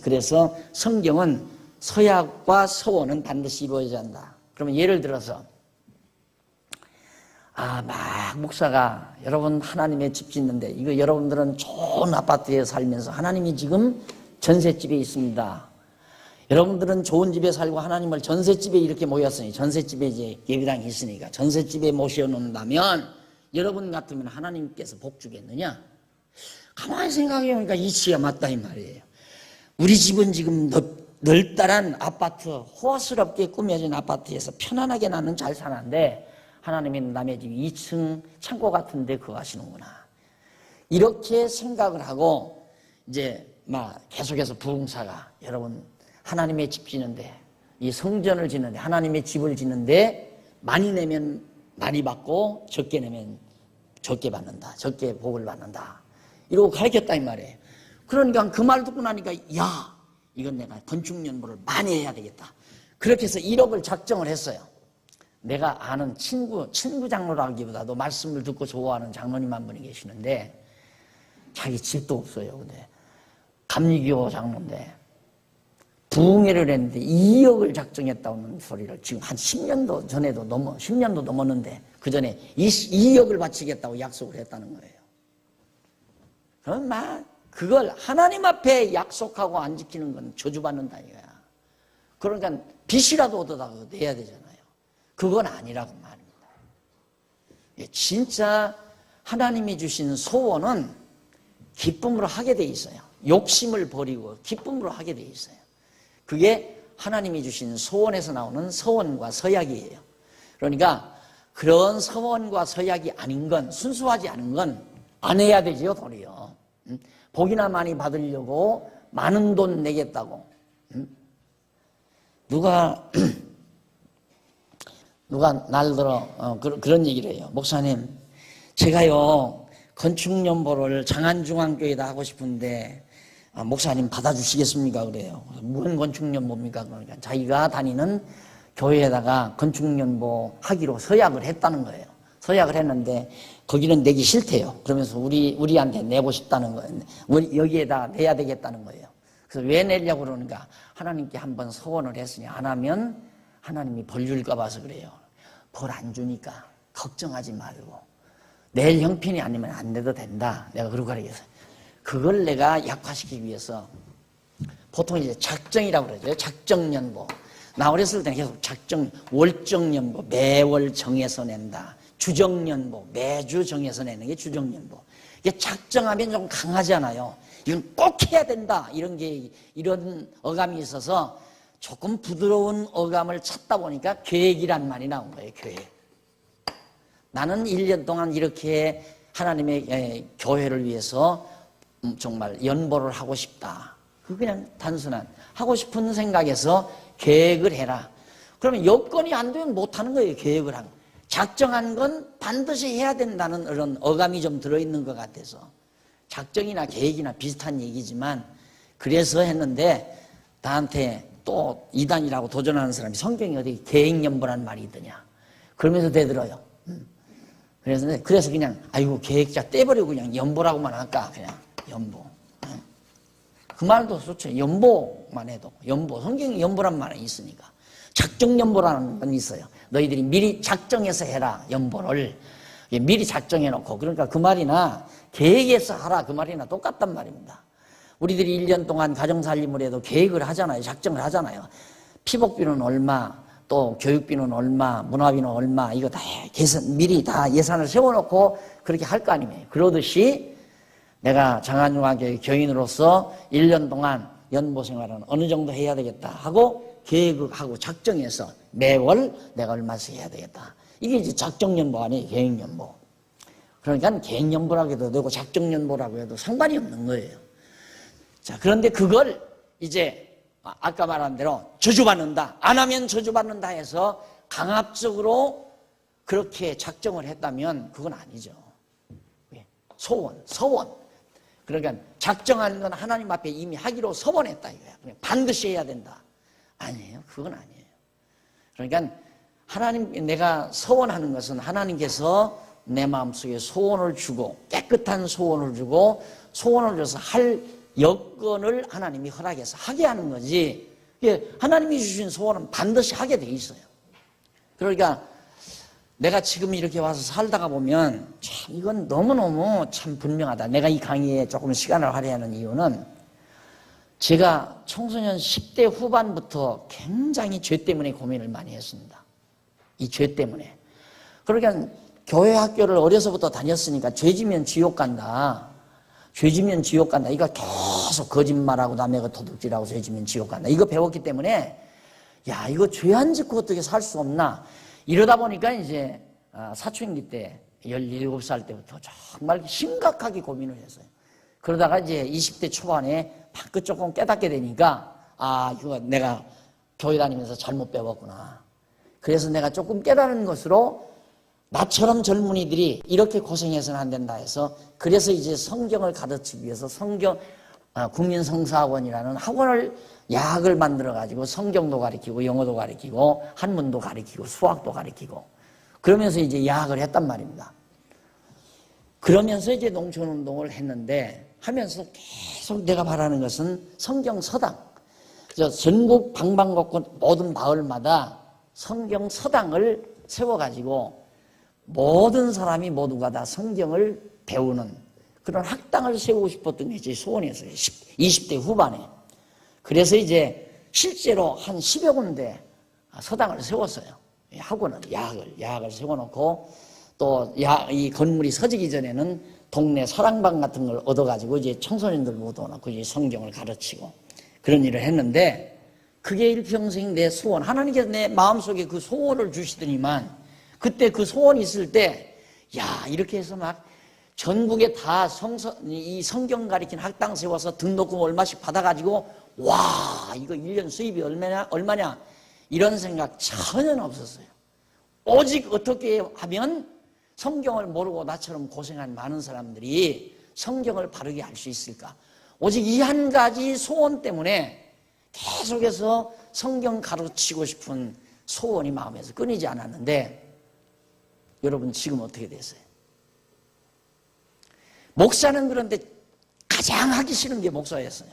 그래서 성경은 서약과 서원은 반드시 이루어져야 한다. 그러면 예를 들어서 막 목사가 여러분 하나님의 집 짓는데, 이거 여러분들은 좋은 아파트에 살면서 하나님이 지금 전셋집에 있습니다. 여러분들은 좋은 집에 살고 하나님을 전셋집에 이렇게 모였으니, 전셋집에 이제 예배당이 있으니까 전셋집에 모셔놓는다면 여러분 같으면 하나님께서 복 주겠느냐? 가만히 생각해보니까 이치가 맞다 이 말이에요. 우리 집은 지금 넓다란 아파트, 호화스럽게 꾸며진 아파트에서 편안하게 나는 잘 사는데 하나님이 남의 집 2층 창고 같은 데 거하시는구나. 이렇게 생각을 하고 이제 막 계속해서 부흥사가, 여러분 하나님의 집 짓는데, 이 성전을 짓는데, 하나님의 집을 짓는데 많이 내면 많이 받고 적게 내면 적게 받는다. 적게 복을 받는다. 이러고 가르쳤다 이 말이에요. 그러니까 그 말 듣고 나니까 이건 내가 건축연보를 많이 해야 되겠다. 그렇게 해서 1억을 작정을 했어요. 내가 아는 친구 장로라기보다도 말씀을 듣고 좋아하는 장로님 한 분이 계시는데 자기 집도 없어요. 근데 감리교 장로인데 부흥회를 했는데 2억을 작정했다는 소리를 지금 한 10년도 전에도 10년도 넘었는데 그 전에 2억을 바치겠다고 약속을 했다는 거예요. 그럼 그걸 하나님 앞에 약속하고 안 지키는 건 저주받는다 이거야. 그러니까 빚이라도 얻어다 내야 되잖아요. 그건 아니라고 말입니다. 진짜 하나님이 주신 소원은 기쁨으로 하게 돼 있어요. 욕심을 버리고 기쁨으로 하게 돼 있어요. 그게 하나님이 주신 소원에서 나오는 서원과 서약이에요. 그러니까 그런 서원과 서약이 아닌 건, 순수하지 않은 건 안 해야 되지요, 도리어. 복이나 많이 받으려고 많은 돈 내겠다고. 누가 날들어 그런 얘기를 해요. 목사님, 제가요 건축연보를 장안중앙교회에다 하고 싶은데 목사님 받아주시겠습니까? 그래요. 무슨 건축연보입니까? 그러니까 자기가 다니는 교회에다가 건축연보 하기로 서약을 했다는 거예요. 서약을 했는데 거기는 내기 싫대요. 그러면서 우리한테 내고 싶다는 거예요. 여기에다 내야 되겠다는 거예요. 그래서 왜 내려고 그러는가? 하나님께 한번 소원을 했으니 안 하면 하나님이 벌 줄까 봐서 그래요. 벌 안 주니까 걱정하지 말고 내일 형편이 아니면 안 내도 된다. 내가 그러고 가르쳤어요. 그걸 내가 약화시키기 위해서 보통 이제 작정이라고 그러죠. 작정연보. 나 어렸을 때는 계속 월정연보, 매월 정해서 낸다. 주정연보, 매주 정해서 내는 게 주정연보. 이게 작정하면 좀 강하잖아요. 이건 꼭 해야 된다. 이런 어감이 있어서 조금 부드러운 어감을 찾다 보니까 계획이란 말이 나온 거예요. 계획. 나는 1년 동안 이렇게 하나님의 교회를 위해서 정말 연보를 하고 싶다. 그냥 단순한 하고 싶은 생각에서 계획을 해라. 그러면 여건이 안 되면 못하는 거예요. 계획을 하고. 작정한 건 반드시 해야 된다는 그런 어감이 좀 들어있는 것 같아서 작정이나 계획이나 비슷한 얘기지만, 그래서 했는데 나한테 또 이단이라고 도전하는 사람이 성경에 어디 계획연보라는 말이 있더냐 그러면서 대들어요. 그래서 그냥 아이고 계획자 떼버리고 그냥 연보라고만 할까 그냥 연보. 그 말도 좋죠. 연보만 해도 연보. 성경에 연보란 말이 있으니까. 작정연보라는 건 있어요. 너희들이 미리 작정해서 해라 연보를. 미리 작정해놓고 그러니까 그 말이나 계획해서 하라 그 말이나 똑같단 말입니다. 우리들이 1년 동안 가정살림을 해도 계획을 하잖아요. 작정을 하잖아요. 피복비는 얼마, 또 교육비는 얼마, 문화비는 얼마 이거 다 미리 다 예산을 세워놓고 그렇게 할 거 아니에요. 그러듯이 내가 장안중앙교회 교인으로서 1년 동안 연보 생활은 어느 정도 해야 되겠다 하고 계획하고 작정해서 매월 내가 얼마씩 해야 되겠다. 이게 이제 작정연보 아니에요. 계획연보. 그러니까 계획연보라고 해도 되고 작정연보라고 해도 상관이 없는 거예요. 자, 그런데 그걸 이제 아까 말한 대로 저주받는다. 안 하면 저주받는다 해서 강압적으로 그렇게 작정을 했다면 그건 아니죠. 서원. 그러니까 작정하는 건 하나님 앞에 이미 하기로 서원했다 이거야. 그냥 반드시 해야 된다. 아니에요. 그건 아니에요. 그러니까 내가 서원하는 것은 하나님께서 내 마음속에 소원을 주고 깨끗한 소원을 주고 소원을 줘서 할 여건을 하나님이 허락해서 하게 하는 거지. 하나님이 주신 소원은 반드시 하게 돼 있어요. 그러니까 내가 지금 이렇게 와서 살다가 보면 참 이건 너무너무 참 분명하다. 내가 이 강의에 조금 시간을 할애하는 이유는 제가 청소년 10대 후반부터 굉장히 죄 때문에 고민을 많이 했습니다. 이 죄 때문에. 그러니까 교회 학교를 어려서부터 다녔으니까 죄지면 지옥 간다. 죄지면 지옥 간다. 이거 계속 거짓말하고 남의 거 도둑질하고 죄지면 지옥 간다. 이거 배웠기 때문에 야 이거 죄 안 짓고 어떻게 살 수 없나. 이러다 보니까 이제 사춘기 때 17살 때부터 정말 심각하게 고민을 했어요. 그러다가 이제 20대 초반에 방긋 조금 깨닫게 되니까 이거 내가 교회 다니면서 잘못 배웠구나. 그래서 내가 조금 깨달은 것으로 나처럼 젊은이들이 이렇게 고생해서는 안 된다 해서 그래서 이제 성경을 가르치기 위해서 국민성사학원이라는 학원을 야학을 만들어 가지고 성경도 가르치고 영어도 가르치고 한문도 가르치고 수학도 가르치고 그러면서 이제 야학을 했단 말입니다. 그러면서 이제 농촌운동을 했는데 하면서 계속 내가 바라는 것은 성경 서당. 전국 방방곡곡 모든 마을마다 성경 서당을 세워가지고 모든 사람이 모두가 다 성경을 배우는 그런 학당을 세우고 싶었던 게 제 소원이었어요. 20대 후반에. 그래서 이제 실제로 한 10여 군데 서당을 세웠어요. 학원을, 야학을 세워놓고 또 이 건물이 서지기 전에는 동네 사랑방 같은 걸 얻어가지고 이제 청소년들 모아놓고 이제 성경을 가르치고 그런 일을 했는데 그게 일평생 내 소원. 하나님께서 내 마음속에 그 소원을 주시더니만 그때 그 소원이 있을 때 이렇게 해서 막 전국에 다 이 성경 가르치는 학당 세워서 등록금 얼마씩 받아가지고 이거 1년 수입이 얼마냐 이런 생각 전혀 없었어요. 오직 어떻게 하면 성경을 모르고 나처럼 고생한 많은 사람들이 성경을 바르게 알 수 있을까. 오직 이 한 가지 소원 때문에 계속해서 성경 가르치고 싶은 소원이 마음에서 끊이지 않았는데 여러분 지금 어떻게 됐어요? 목사는 그런데 가장 하기 싫은 게 목사였어요.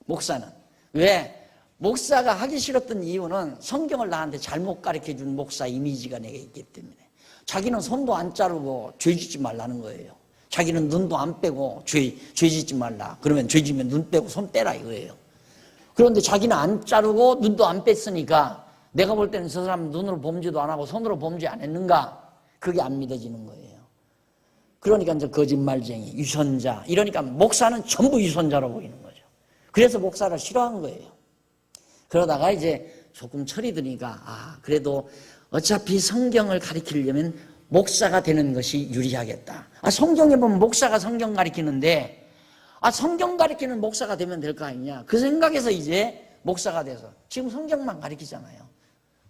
목사는. 왜? 목사가 하기 싫었던 이유는 성경을 나한테 잘못 가르쳐준 목사 이미지가 내게 있기 때문에 자기는 손도 안 자르고 죄 짓지 말라는 거예요. 자기는 눈도 안 빼고 죄 짓지 말라. 그러면 죄 지면 눈 빼고 손 떼라 이거예요. 그런데 자기는 안 자르고 눈도 안 뺐으니까 내가 볼 때는 저 사람 눈으로 범죄도 안 하고 손으로 범죄 안 했는가? 그게 안 믿어지는 거예요. 그러니까 이제 거짓말쟁이, 유선자 이러니까 목사는 전부 유선자로 보이는 거죠. 그래서 목사를 싫어한 거예요. 그러다가 이제 조금 철이 드니까 그래도 어차피 성경을 가르치려면 목사가 되는 것이 유리하겠다. 성경에 보면 목사가 성경 가르치는데 성경 가르치는 목사가 되면 될 거 아니냐. 그 생각에서 이제 목사가 돼서 지금 성경만 가르치잖아요.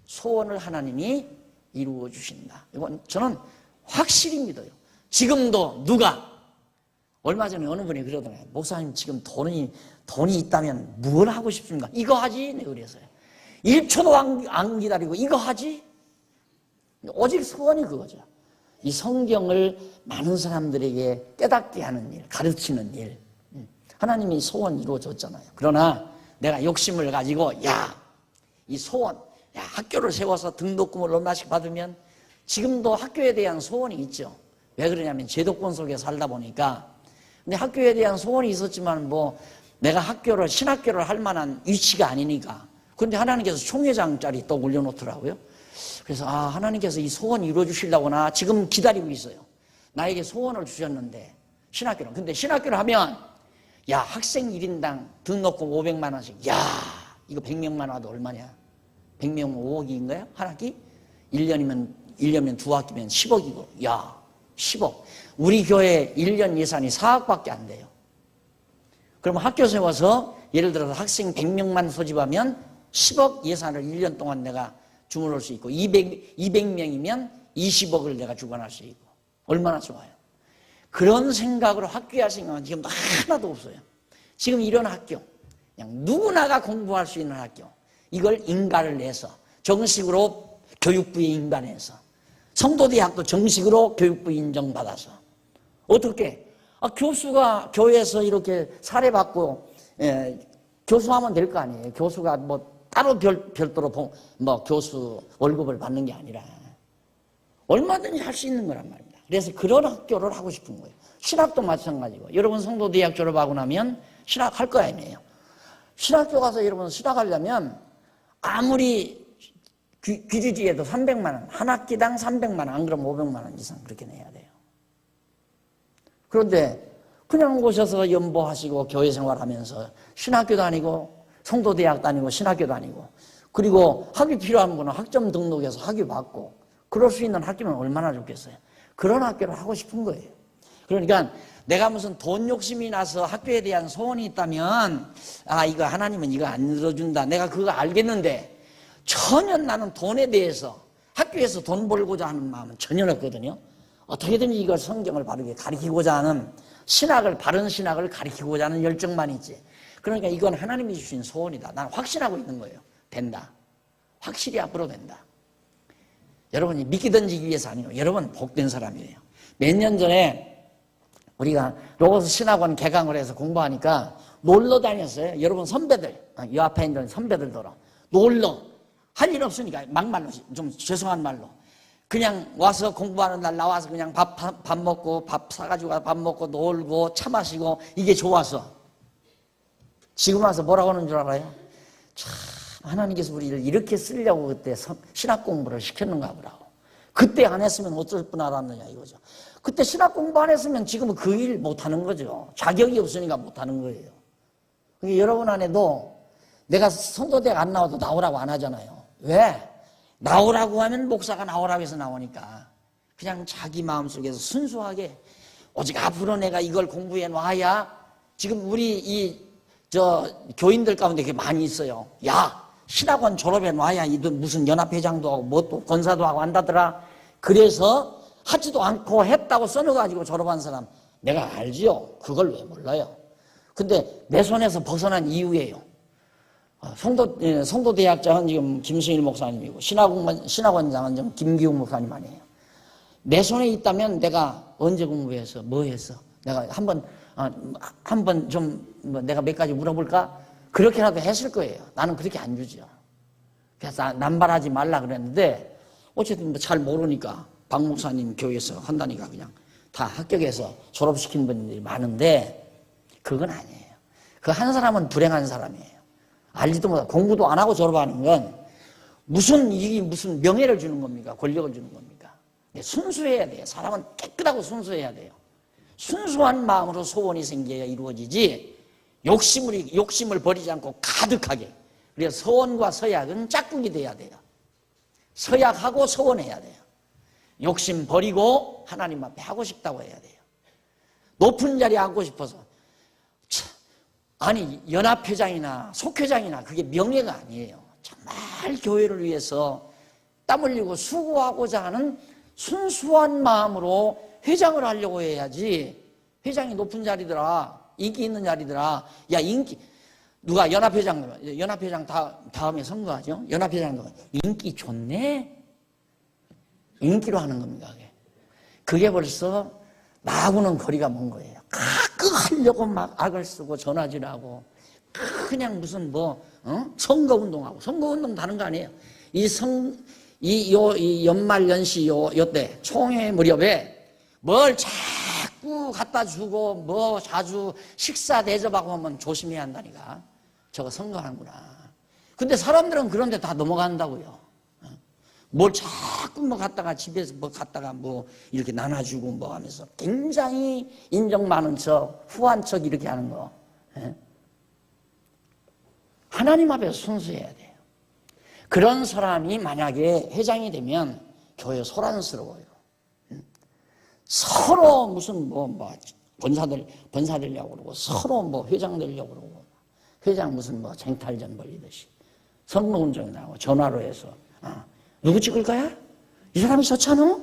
소원을 하나님이 이루어 주신다. 이건 저는 확실히 믿어요. 지금도 누가 얼마 전에 어느 분이 그러더라고요. 목사님 지금 돈이 있다면 뭘 하고 싶습니까? 이거 하지? 내가 그래서요. 1초도 안 기다리고 이거 하지? 오직 소원이 그거죠. 이 성경을 많은 사람들에게 깨닫게 하는 일, 가르치는 일. 하나님이 소원 이루어줬잖아요. 그러나 내가 욕심을 가지고 이 소원, 학교를 세워서 등록금을 얼마씩 받으면 지금도 학교에 대한 소원이 있죠. 왜 그러냐면 제도권 속에 살다 보니까. 근데 학교에 대한 소원이 있었지만 내가 신학교를 할 만한 위치가 아니니까. 그런데 하나님께서 총회장짜리 또 올려놓더라고요. 그래서 하나님께서 이 소원 이루어 주시려구나. 지금 기다리고 있어요. 나에게 소원을 주셨는데 신학교를. 근데 신학교를 하면 학생 1인당 등록금 500만 원씩. 이거 100명만 와도 얼마냐? 100명 5억인가요? 한 학기? 1년이면 두 학기면 10억이고. 10억. 우리 교회 1년 예산이 4억밖에 안 돼요. 그럼 학교 세워서 예를 들어서 학생 100명만 소집하면 10억 예산을 1년 동안 내가 주문할 수 있고 200명이면 20억을 내가 주관할 수 있고 얼마나 좋아요. 그런 생각으로 학교에 할 생각은 지금 하나도 없어요. 지금 이런 학교, 그냥 누구나가 공부할 수 있는 학교, 이걸 인가를 내서 정식으로 교육부에 인가내서 성도대학도 정식으로 교육부 인정받아서 어떻게 교수가 교회에서 이렇게 사례받고 교수하면 될 거 아니에요. 교수가 따로 별도로 교수 월급을 받는 게 아니라 얼마든지 할 수 있는 거란 말입니다. 그래서 그런 학교를 하고 싶은 거예요. 신학도 마찬가지고 여러분 성도대학 졸업하고 나면 신학할 거 아니에요. 신학교 가서 여러분 신학하려면 아무리 귀주지에도 300만 원, 한 학기당 300만 원, 안 그러면 500만 원 이상 그렇게 내야 돼요. 그런데 그냥 오셔서 연보하시고 교회 생활하면서 신학교 다니고 성도대학 다니고 신학교 다니고 그리고 학위 필요한 분은 학점 등록해서 학위 받고 그럴 수 있는 학교면 얼마나 좋겠어요. 그런 학교를 하고 싶은 거예요. 그러니까 내가 무슨 돈 욕심이 나서 학교에 대한 소원이 있다면 이거 하나님은 이거 안 들어준다. 내가 그거 알겠는데 전혀 나는 돈에 대해서 학교에서 돈 벌고자 하는 마음은 전혀 없거든요. 어떻게든지 이걸 성경을 바르게 가르치고자 하는 바른 신학을 가르치고자 하는 열정만 있지. 그러니까 이건 하나님이 주신 소원이다. 나는 확신하고 있는 거예요. 된다. 확실히 앞으로 된다. 여러분이 믿기 던지기 위해서 아니고 여러분 복된 사람이에요. 몇 년 전에 우리가 로고스 신학원 개강을 해서 공부하니까 놀러 다녔어요. 여러분 선배들, 이 앞에 있는 선배들더러 놀러 할 일 없으니까 막말로 좀 죄송한 말로 그냥 와서 공부하는 날 나와서 그냥 밥 먹고 밥 사가지고 밥 먹고 놀고 차 마시고 이게 좋아서 지금 와서 뭐라고 하는 줄 알아요? 참 하나님께서 우리를 이렇게 쓰려고 그때 신학 공부를 시켰는가 보라고. 그때 안 했으면 어쩔 뻔 알았느냐 이거죠. 그때 신학 공부 안 했으면 지금은 그 일 못하는 거죠. 자격이 없으니까 못하는 거예요. 그러니까 여러분 안에도 내가 성도대학 안 나와도 나오라고 안 하잖아요. 왜? 나오라고 하면 목사가 나오라고 해서 나오니까 그냥 자기 마음속에서 순수하게 오직 앞으로 내가 이걸 공부해 놔야 지금 우리 교인들 가운데 그게 많이 있어요. 신학원 졸업해 놔야 이든 무슨 연합회장도 하고 뭐 또 권사도 하고 한다더라. 그래서 하지도 않고 했다고 써놔가지고 졸업한 사람 내가 알지요. 그걸 왜 몰라요. 근데 내 손에서 벗어난 이유예요. 성도대학장은 지금 김승일 목사님이고 신학원장은 지금 김기웅 목사님 아니에요. 내 손에 있다면 내가 언제 공부해서 뭐 했어? 내가 한번 좀 내가 몇 가지 물어볼까? 그렇게라도 했을 거예요. 나는 그렇게 안 주죠. 그래서 남발하지 말라 그랬는데 어쨌든 잘 모르니까 박 목사님 교회에서 한다니까 그냥 다 합격해서 졸업시킨 분들이 많은데 그건 아니에요. 그 한 사람은 불행한 사람이에요. 알지도 못하고 공부도 안 하고 졸업하는 건 이게 무슨 명예를 주는 겁니까? 권력을 주는 겁니까? 순수해야 돼요. 사람은 깨끗하고 순수해야 돼요. 순수한 마음으로 소원이 생겨야 이루어지지 욕심을 버리지 않고 가득하게. 그래서 서원과 서약은 짝꿍이 돼야 돼요. 서약하고 서원해야 돼요. 욕심 버리고 하나님 앞에 하고 싶다고 해야 돼요. 높은 자리에 앉고 싶어서 연합회장이나 속회장이나 그게 명예가 아니에요. 정말 교회를 위해서 땀 흘리고 수고하고자 하는 순수한 마음으로 회장을 하려고 해야지. 회장이 높은 자리더라, 인기 있는 자리더라. 누가 연합회장 다음에 선거하죠? 연합회장 인기 좋네? 인기로 하는 겁니다. 그게 벌써 나하고는 거리가 먼 거예요. 가끔 하려고 막 악을 쓰고 전화질하고 그냥 무슨 선거운동하고 선거운동 다른 거 아니에요. 이 연말 연시 요때 총회 무렵에 뭘 자꾸 갖다 주고 자주 식사 대접하고 하면 조심해야 한다니까. 저거 선거하는구나. 근데 사람들은 그런데 다 넘어간다고요. 뭘 자꾸 갖다가 집에서 갖다가 이렇게 나눠주고 하면서 굉장히 인정 많은 척, 후한 척 이렇게 하는 거. 하나님 앞에서 순수해야 돼요. 그런 사람이 만약에 회장이 되면 교회 소란스러워요. 서로 무슨 번사 되려고 그러고 서로 회장 되려고 그러고 회장 무슨 쟁탈전 벌리듯이 선거운동이 나오고 전화로 해서 누구 찍을 거야? 이 사람이 좋잖아?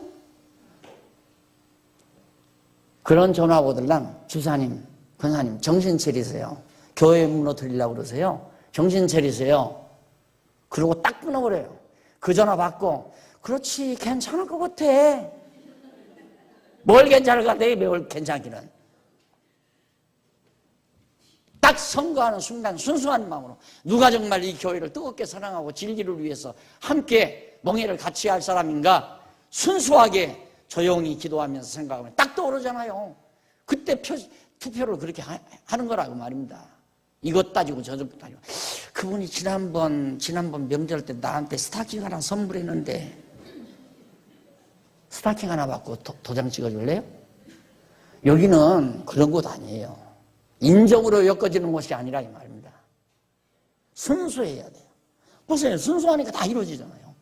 그런 전화 오들랑 주사님, 권사님 정신 차리세요. 교회 무너뜨리려고 그러세요. 정신 차리세요. 그러고 딱 끊어버려요. 그 전화 받고 그렇지 괜찮을 것 같아. 뭘 괜찮을 것 같아? 뭘 괜찮기는. 딱 선거하는 순간 순수한 마음으로 누가 정말 이 교회를 뜨겁게 사랑하고 진리를 위해서 함께 멍해를 같이 할 사람인가 순수하게 조용히 기도하면서 생각하면 딱 떠오르잖아요. 그때 투표를 그렇게 하는 거라고 말입니다. 이것 따지고 저것 따지고. 그분이 지난번 명절 때 나한테 스타킹 하나 선물했는데 스타킹 하나 받고 도장 찍어줄래요? 여기는 그런 곳 아니에요. 인정으로 엮어지는 것이 아니라 이 말입니다. 순수해야 돼요. 보세요. 순수하니까 다 이루어지잖아요.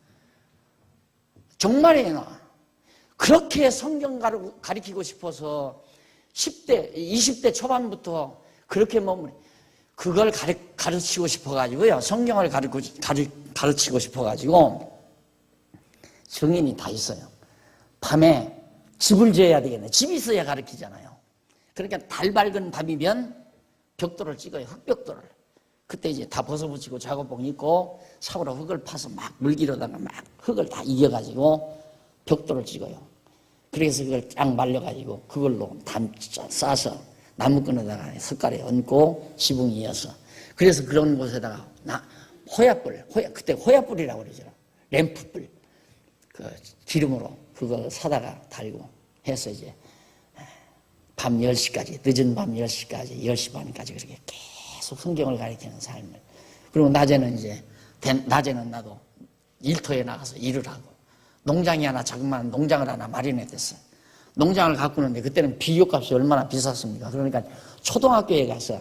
정말이에요. 그렇게 성경 가르치고 싶어서 10대, 20대 초반부터 그렇게 그걸 가르치고 싶어가지고요. 성경을 가르치고 싶어가지고 증인이 다 있어요. 밤에 집을 지어야 되겠네. 집이 있어야 가르치잖아요. 그러니까 달 밝은 밤이면 벽돌을 찍어요. 흙벽돌을. 그때 이제 다 벗어붙이고 작업복 입고 삽으로 흙을 파서 막 물기로다가 막 흙을 다 이겨가지고 벽돌을 찍어요. 그래서 그걸 쫙 말려가지고 그걸로 담 싸서 나무끈에다가 석가래 얹고 지붕 이어서 그래서 그런 곳에다가 그때 호야불이라고 그러죠. 램프불 그 기름으로 그거 사다가 달고 해서 이제 밤 10시까지 늦은 밤 10시까지 10시 반까지 그렇게 계속 성경을 가르치는 삶을. 그리고 낮에는 나도 일터에 나가서 일을 하고 농장이 하나 자그마한 농장을 하나 마련했댔어요. 농장을 가꾸는데 그때는 비료값이 얼마나 비쌌습니까? 그러니까 초등학교에 가서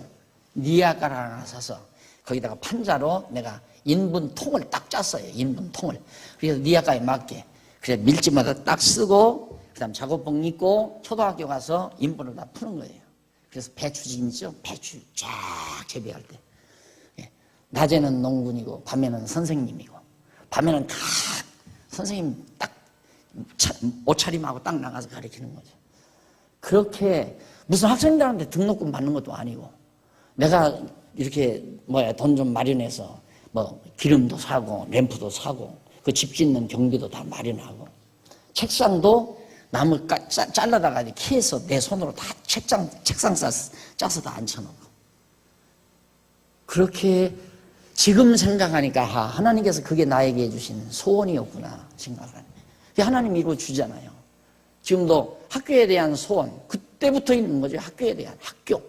니아가를 하나 사서 거기다가 판자로 내가 인분통을 딱 짰어요. 인분통을. 그래서 니아가에 맞게 그래서 밀집마다 딱 쓰고 그다음 작업복 입고 초등학교 가서 인분을 다 푸는 거예요. 그래서 배추진이죠. 배추 쫙 재배할 때. 낮에는 농군이고 밤에는 선생님이고 밤에는 다 선생님 딱 옷차림하고 딱 나가서 가르치는 거죠. 그렇게 무슨 학생들한테 등록금 받는 것도 아니고 내가 이렇게 돈 좀 마련해서 기름도 사고 램프도 사고 그 집 짓는 경비도 다 마련하고 책상도 나무 잘라다가 키해서 내 손으로 다 책상 짜서 다 앉혀놓고 그렇게 지금 생각하니까 하나님께서 그게 나에게 해주신 소원이었구나 생각하네. 하나님이 이루어주잖아요. 지금도 학교에 대한 소원 그때부터 있는 거죠. 학교에 대한 학교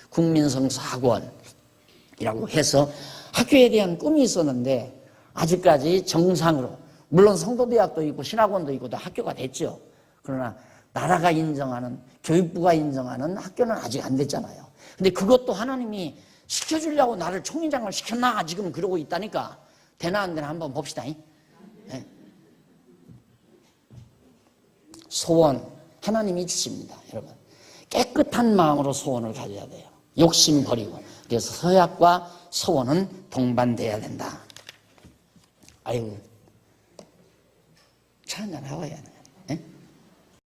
국민성사학원이라고 해서 학교에 대한 꿈이 있었는데 아직까지 정상으로 물론 성도대학도 있고 신학원도 있고 다 학교가 됐죠. 그러나 나라가 인정하는 교육부가 인정하는 학교는 아직 안 됐잖아요. 근데 그것도 하나님이 시켜주려고 나를 총회장을 시켰나 지금 그러고 있다니까. 되나 안 되나 한번 봅시다. 네. 소원 하나님이 주십니다. 여러분 깨끗한 마음으로 소원을 가져야 돼요. 욕심 버리고. 그래서 서약과 소원은 동반돼야 된다. 아이고 차 한잔 하고 해야 돼.